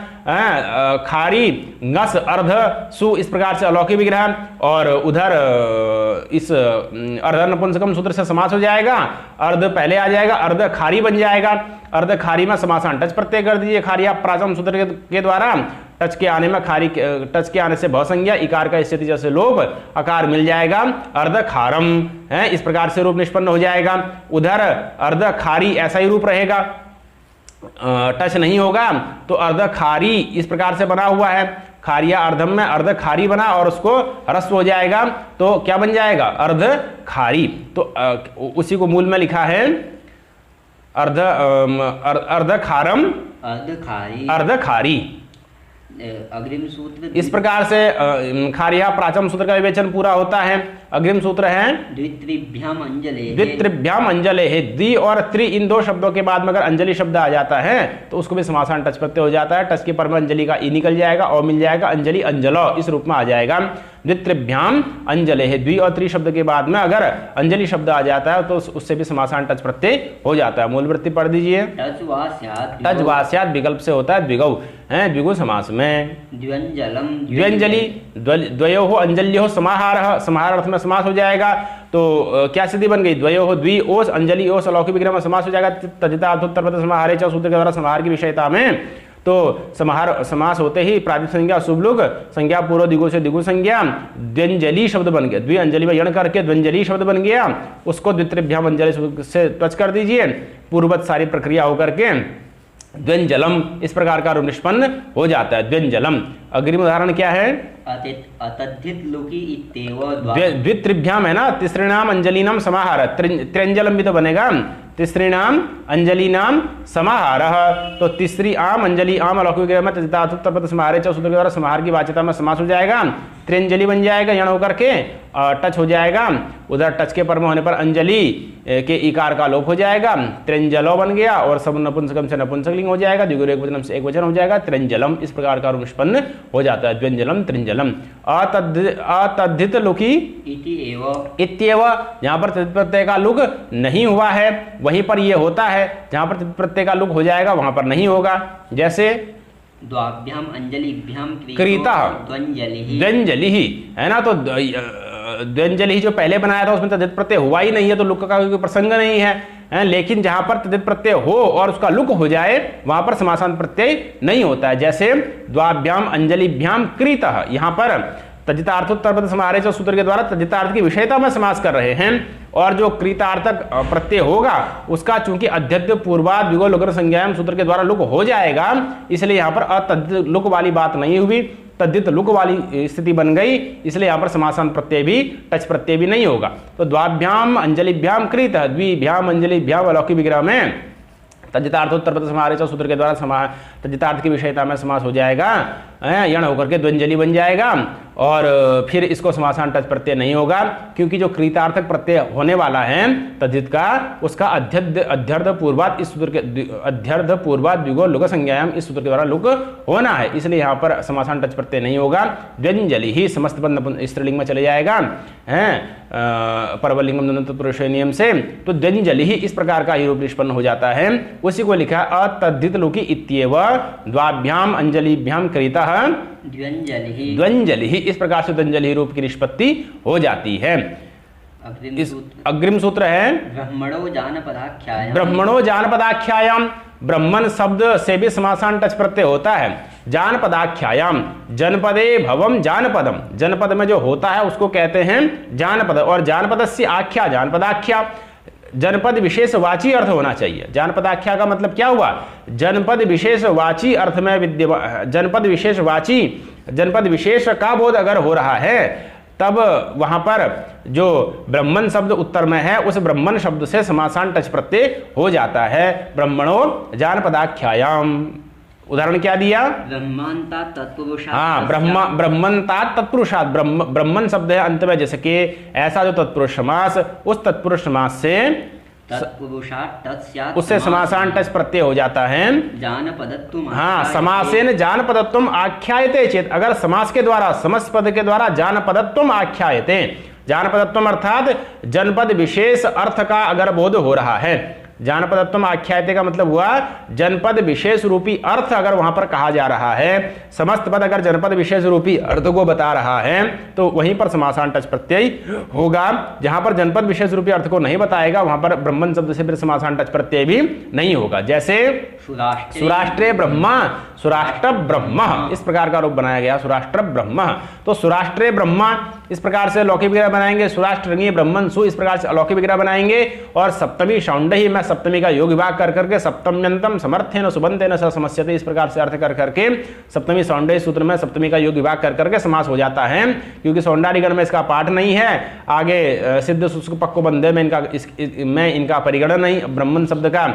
खारी ngस अर्ध सु, इस प्रकार से अलौकिक विग्रह। और उधर इस अर्ध नपुंसकम सूत्र से समास हो जाएगा, अर्ध पहले आ जाएगा, अर्ध खारी बन जाएगा। अर्ध खारी में समासान टच प्रत्यय कर दीजिए खारिया प्राचम सूत्र के द्वारा। टच के आने में खारी, टच के आने से भव संज्ञा, इकार का स्थिति जैसे लोप, अकार मिल जाएगा, अर्ध खारम है। इस प्रकार से रूप निष्पन्न हो जाएगा। उधर अर्ध खारी ऐसा ही रूप रहेगा, टच नहीं होगा तो अर्ध खारी इस प्रकार से बना हुआ है। खारिया अर्धम में अर्ध खारी बना और उसको ह्रस्व हो जाएगा तो क्या बन जाएगा अर्ध खारी। तो उसी को मूल में लिखा है अर्ध खारम अर्ध खारी। अग्रिम सूत्र इस प्रकार से खारिया प्राचम सूत्र का विवेचन पूरा होता है। अग्रिम सूत्र है द्वित्रिभ्याम अंजले। द्वित्रिभ्याम अंजले है। द्वि और त्रि इन दो शब्दों के बाद में अगर अंजलि शब्द आ जाता है तो उसको भी समासान टच प्रत्यय हो जाता है। टच के पर में अंजलि का ई निकल जाएगा और मिल जाएगा अंजलि अंजलो, इस रूप में आ जाएगा। द्वित्रिभ्याम अंजले है। द्वि और त्रि शब्द के बाद में अगर अंजलि शब्द आ जाता है तो उससे भी समासान टच प्रत्यय हो जाता है। मूल वृत्ति पढ़ दीजिए। टच वा स्यात् विकल्प से होता है द्विगौ है, द्विगु समास में। द्व्यंजलम द्व्यंजलि द्वयोः अंजल्योः समाहारः, समाहार अर्थ में समास हो जाएगा। तो क्या स्थिति बन गई, द्वयोः द्वि ओस अंजलि ओस अलौकिक विग्रह में समास हो जाएगा। तजिता अर्थोत्तरपद समाहारे च सूत्र के द्वारा समाहार की विषयता में तो समाहार समास होते ही प्रातिपदिक संज्ञा शुभलुक, संज्ञा पूर्व दिगु से दिगु संज्ञा, द्व्यंजलि शब्द बन गया। द्वि अंजलि में यण करके द्व्यंजलि शब्द बन गया, उसको द्वित्रिभ्याम अंजलि से टच कर दीजिए, पूर्ववत सारी प्रक्रिया होकर के द्व्यंजलम इस प्रकार का रूप निष्पन्न हो जाता है। द्व्यंजलम। अग्रिम उदाहरण क्या है, अतद्धित लुकी इत्येव द्वित्रिभ्याम है ना, तिसृणाम अंजलिनाम समाहार, त्र्यंजलम भी तो बनेगा। तिसृणाम अंजलिनाम समाहार, तो तीसरी आम अंजलि आम अलौकिक विग्रह में तजितार्थोत्तरपद समाहारे च सूत्र के द्वारा समाहार की वाच्यता में समास हो जाएगा। त्र्यंजलि बन जाएगा, यण होकर के टच हो जाएगा। उधर टच के पर में होने पर अंजलि के इकार का लोप हो जाएगा, त्र्यंजलो बन गया और सब नपुंसकम से नपुंसक लिंग हो जाएगा, द्विगु एक वचनम से एक वचन हो जाएगा, त्र्यंजलम। इस प्रकार का रूप निष्पन्न हो जाता है। द्व्यंजलम त्रिंजलम। अतद्धित लुकी इत्येव, जहां पर तद्धित प्रत्यय का लुक नहीं हुआ है वहीं पर ये होता है, जहां पर तद्धित प्रत्यय का लुक हो जाएगा वहां पर नहीं होगा। जैसे द्वाभ्याम अंजलिभ्याम क्रीता द्व्यंजलि है ना, तो द्व्यंजलि जो पहले बनाया था उसमें तद्धित प्रत्यय हुआ ही नहीं है तो लुक का कोई प्रसंग नहीं है। लेकिन जहां पर तद्धित प्रत्यय हो और उसका लुक हो जाए वहां पर समासांत प्रत्यय नहीं होता है। जैसे द्वाभ्याम अंजलिभ्याम क्रीतः, यहां पर तजितार्थोत्तरपद समाहारे च सूत्र के द्वारा तजितार्थ की विषयता में समास कर रहे हैं और जो क्रीतार्थक प्रत्यय होगा उसका चूंकि अध्यद्य पूर्वाद द्विगु लुक संज्ञायाम सूत्र के द्वारा लुक हो जाएगा, इसलिए यहां पर अतद्धित लुक वाली बात नहीं हुई, तद्धित लुक वाली स्थिति बन गई, इसलिए यहां पर समासांत प्रत्यय भी टच प्रत्यय भी नहीं होगा। तो द्वाभ्याम अंजलिभ्याम क्रीतः, द्विभ्याम अंजलिभ्याम अलौकिक विग्रह में तजितार्थोत्तरपद समाहारे च सूत्र के द्वारा तद्धितार्थ की विषयता में समास हो जाएगा, यण होकर के द्वंजलि बन जाएगा, और फिर इसको समासांत टच प्रत्यय नहीं होगा, क्योंकि जो क्रियार्थक प्रत्यय होने वाला है तद्धित का, उसका अध्यर्थ पूर्वात इस सूत्र के अध्यर्थ पूर्वात द्विगो लुक संज्ञायाम इस सूत्र के द्वारा लुक होना है, इसलिए यहाँ पर समासांत टच प्रत्यय नहीं होगा। द्वंजलि ही समस्त बंध स्त्रीलिंग में चले जाएगा, हैं परवलिंगम तत्पुरुष नियम से, तो द्वंजलि ही इस प्रकार का ही रूप निष्पन्न हो जाता है। उसी को लिखा अतद्धित लुकी इत्येव द्वाभ्याम अंजलिभ्याम क्रीता द्वंजलि ही, इस प्रकार से द्वंजलि रूप की निष्पत्ति हो जाती है। अग्रिम सूत्र है ब्रह्मणो जानपदाख्यायाम, ब्रह्मन शब्द से भी समासांत टच प्रत्यय होता है। जानपदाख्यायाम, जनपदे भवम जानपदम, जनपद में जो होता है उसको कहते हैं जानपद, और जानपदस्य आख्या जनपदाख्या, जनपद विशेषवाची अर्थ होना चाहिए। जानपदाख्या का मतलब क्या हुआ, जनपद विशेषवाची अर्थ में विद्यमान, जनपद विशेषवाची, जनपद विशेष का बोध अगर हो रहा है तब वहां पर जो ब्रह्मन शब्द उत्तर में है उस ब्रह्मन शब्द से समासांत टच प्रत्यय हो जाता है। ब्रह्मणो जानपदाख्यायाम, उदाहरण क्या दिया, ब्रह्मंता तत्पुरुषात्, हाँ ब्रह्मंता तत्पुरुषात्, ब्रह्मन शब्द है अंत में, जैसे कि ऐसा जो तत्पुरुष समास, उस तत्पुरुष समास से उससे समासांत टच प्रत्यय हो जाता है। जानपदत्वम, हाँ समासेन जानपदत्वम आख्यायते चेत, अगर समास के द्वारा समस्त पद के द्वारा जानपदत्वम आख्यायते, जानपदत्वम अर्थात जनपद विशेष अर्थ का अगर बोध हो रहा है, जानपदत्वम आख्यायते का मतलब हुआ जनपद विशेष रूपी अर्थ अगर वहां पर कहा जा रहा है, समस्त पद अगर जनपद विशेष रूपी अर्थ को बता रहा है तो वहीं पर समासांत टच प्रत्यय होगा। जहां पर जनपद विशेष रूपी अर्थ को नहीं बताएगा वहां पर ब्रह्मन शब्द से फिर समासांत टच प्रत्यय भी नहीं होगा। जैसे सुराष्ट्रे ब्रह्मा, सुराष्ट्र ब्रह्म, इस प्रकार का रूप बनाया गया सुराष्ट्र ब्रह्म, तो सुराष्ट्रे ब्रह्मा इस प्रकार से लौकिक विग्रह बनाएंगे, सुराष्ट्रंगी ब्रह्मन सु इस प्रकार से अलौकिक विग्रह बनाएंगे, और सप्तमी शौंडही में सप्तमी का योग विभाग कर करके सप्तम्यंतम समर्थेन सुबंतेन स समस्यते इस प्रकार से अर्थ कर करके सप्तमी सौंडही सूत्र में सप्तमी का योग विभाग कर करके समास हो जाता है। क्योंकि सौंडारिगण में इसका पाठ नहीं है, आगे सिद्ध शुष्क पक्को बंदे में इनका परिगणन नहीं, ब्रह्मन शब्द का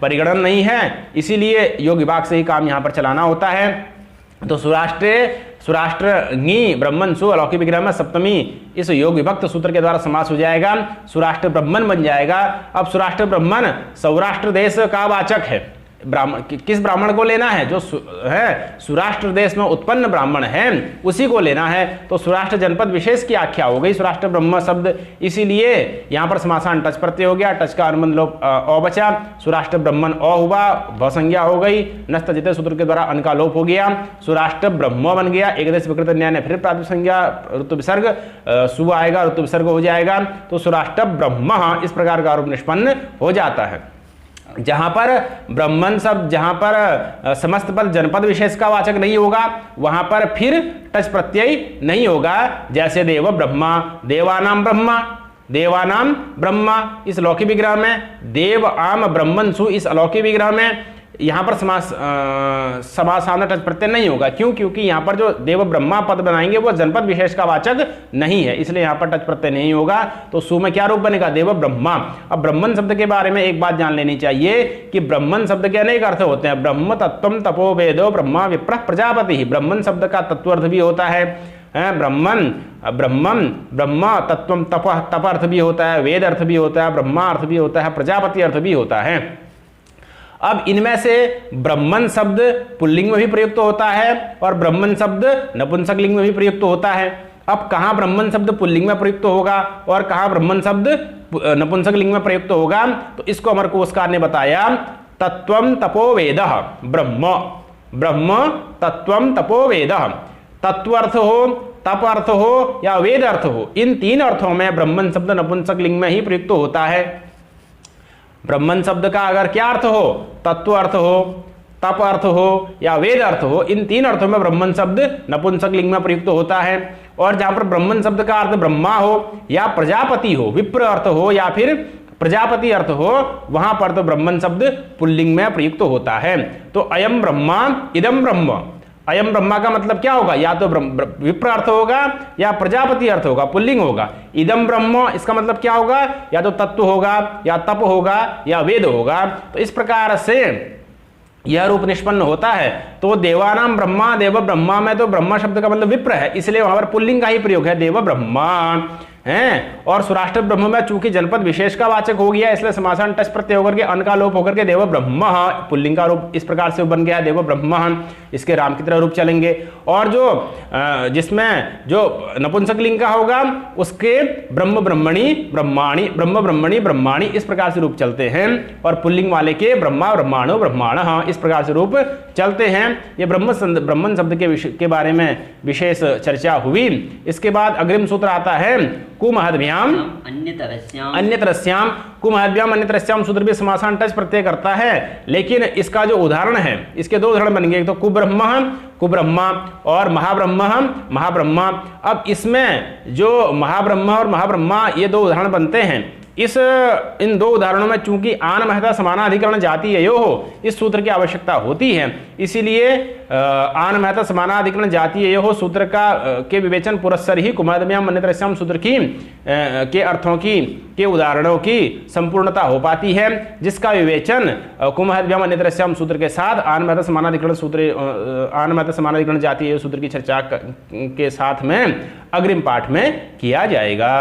परिगणन नहीं है, इसीलिए योग विभाग से ही काम यहाँ पर चलाना होता है। तो सुराष्ट्रंगी ब्रह्मन सु अलौकिक विग्रह में सप्तमी इस योग विभक्त सूत्र के द्वारा समास हो जाएगा, सुराष्ट्र ब्रह्मन बन जाएगा। अब सुराष्ट्र ब्रह्मन सौराष्ट्र देश का वाचक है, ब्राह्मण किस ब्राह्मण को लेना है, जो है सुराष्ट्र देश में उत्पन्न ब्राह्मण है उसी को लेना है, तो सुराष्ट्र जनपद विशेष की आख्या हो गई सुराष्ट्र ब्रह्म शब्द, इसीलिए यहां पर समासांत टच प्रत्यय हो गया, टच का अनुबंध लोप अ बचा, सुराष्ट्र ब्रह्मन अ हुआ, भ संज्ञा हो गई, नस्त जिते सूत्र के द्वारा अन का लोप हो गया, सुराष्ट्र ब्रह्म बन गया, एकदश विकृत न्याय ने फिर प्रातिपदिक संज्ञा ऋतु विसर्ग सु आएगा, ऋतु विसर्ग हो जाएगा, तो सुराष्ट्र ब्रह्म इस प्रकार का रूप निष्पन्न हो जाता है। जहां पर ब्रह्मन शब्द, जहां पर समस्त पद जनपद विशेष का वाचक नहीं होगा वहां पर फिर टच प्रत्यय नहीं होगा। जैसे देव ब्रह्मा, देवानाम ब्रह्मा, देवानाम ब्रह्मा इस अलौकिक विग्रह में, देव आम ब्रह्मन सु इस अलौकिक विग्रह में यहां पर समासांत टच प्रत्यय नहीं होगा। क्यों? क्योंकि यहां पर जो देव ब्रह्मा पद बनाएंगे वो जनपद विशेष का वाचक नहीं है, इसलिए यहां पर टच प्रत्यय नहीं होगा। तो सु में क्या रूप बनेगा? देव ब्रह्मा। अब ब्रह्मन शब्द के बारे में एक बात जान लेनी चाहिए कि ब्रह्मन शब्द के अनेक अर्थ होते हैं। ब्रह्म तत्वम तपो वेदो ब्रह्मा विप्रः प्रजापति, ब्रह्मन शब्द का तत्वर्थ भी होता है, ब्रह्म तत्वम तप अर्थ भी होता है, वेद अर्थ भी होता है, ब्रह्मा अर्थ भी होता है, प्रजापति अर्थ भी होता है। अब इनमें से ब्रह्मन शब्द पुल्लिंग में भी प्रयुक्त होता है और ब्रह्मन शब्द नपुंसक लिंग में भी प्रयुक्त होता है। अब कहाँ ब्रह्मन शब्द पुल्लिंग में प्रयुक्त होगा और कहाँ ब्रह्मन शब्द नपुंसक लिंग में प्रयुक्त होगा, तो इसको अमर कोशकार ने बताया, तत्वम तपो वेदः ब्रह्म, ब्रह्म तत्वम तपो वेदः, तत्व अर्थ हो, तप अर्थ हो या वेद अर्थ हो, इन तीन अर्थों में ब्रह्मन शब्द नपुंसक लिंग में ही प्रयुक्त होता है। ब्रह्मन शब्द का अगर क्या अर्थ हो, तत्व अर्थ हो, तप अर्थ हो या वेद अर्थ हो, इन तीन अर्थों में ब्रह्मन शब्द नपुंसक लिंग में प्रयुक्त होता है। और जहां पर ब्रह्मन शब्द का अर्थ ब्रह्मा हो या प्रजापति हो, विप्र अर्थ हो या फिर प्रजापति अर्थ हो, वहां पर तो ब्रह्मन शब्द पुल्लिंग में प्रयुक्त होता है। तो अयम ब्रह्मा इदम ब्रह्म, अयम ब्रह्मा का मतलब क्या होगा? या तो विप्र अर्थ होगा या प्रजापति अर्थ होगा, पुल्लिंग होगा। इदम ब्रह्म इसका मतलब क्या होगा? या तो तत्व होगा या तप होगा या वेद होगा। तो इस प्रकार से यह रूप निष्पन्न होता है तो देवानाम ब्रह्मा, देव ब्रह्मा में तो ब्रह्मा शब्द का मतलब विप्र है, इसलिए वहां पर पुल्लिंग का ही प्रयोग है, देव ब्रह्मा हैं। और सुराष्ट्र ब्रह्म में चूंकि जनपद विशेष का वाचक हो गया, इसलिए समासान टच प्रत्यय होकर के अन का लोप होकर के देव ब्रह्म पुल्लिंग का रूप इस प्रकार से बन गया देव ब्रह्म। इसके राम की तरह रूप चलेंगे। और जो जिसमें जो नपुंसक लिंग का होगा उसके ब्रह्म ब्रह्मणी ब्रह्माणी, ब्रह्म ब्रह्मणी ब्रह्माणी इस प्रकार से रूप चलते हैं। और पुल्लिंग वाले के ब्रह्मा ब्रह्माणो ब्रह्माण इस प्रकार से रूप चलते हैं। ये ब्रह्मन शब्द के बारे में विशेष चर्चा हुई। इसके बाद अग्रिम सूत्र आता है कुमहद्भ्याम अन्यतरस्याम। कुमहद्भ्याम अन्यतरस्याम सूत्र भी समासान टच प्रत्यय करता है, लेकिन इसका जो उदाहरण है, इसके दो उदाहरण बन गए, एक तो कुब्रह्मा और महाब्रह्मा। अब इसमें जो महाब्रह्मा और महाब्रह्मा ये दो उदाहरण बनते हैं। इन दो उदाहरणों में चूंकि आन महता समानाधिकरण जातीयो हो इस सूत्र की आवश्यकता होती है, इसीलिए आन महता समानाधिकरण जातीयो हो सूत्र के विवेचन पुरस्सर ही कुमहद्भ्याम अन्यतरस्याम सूत्र के अर्थों की के उदाहरणों की संपूर्णता हो पाती है, जिसका विवेचन कुमहद्भ्याम अन्यतरस्याम सूत्र के साथ आन महता समानाधिकरण जातीय सूत्र की चर्चा के साथ में अग्रिम पाठ में किया जाएगा।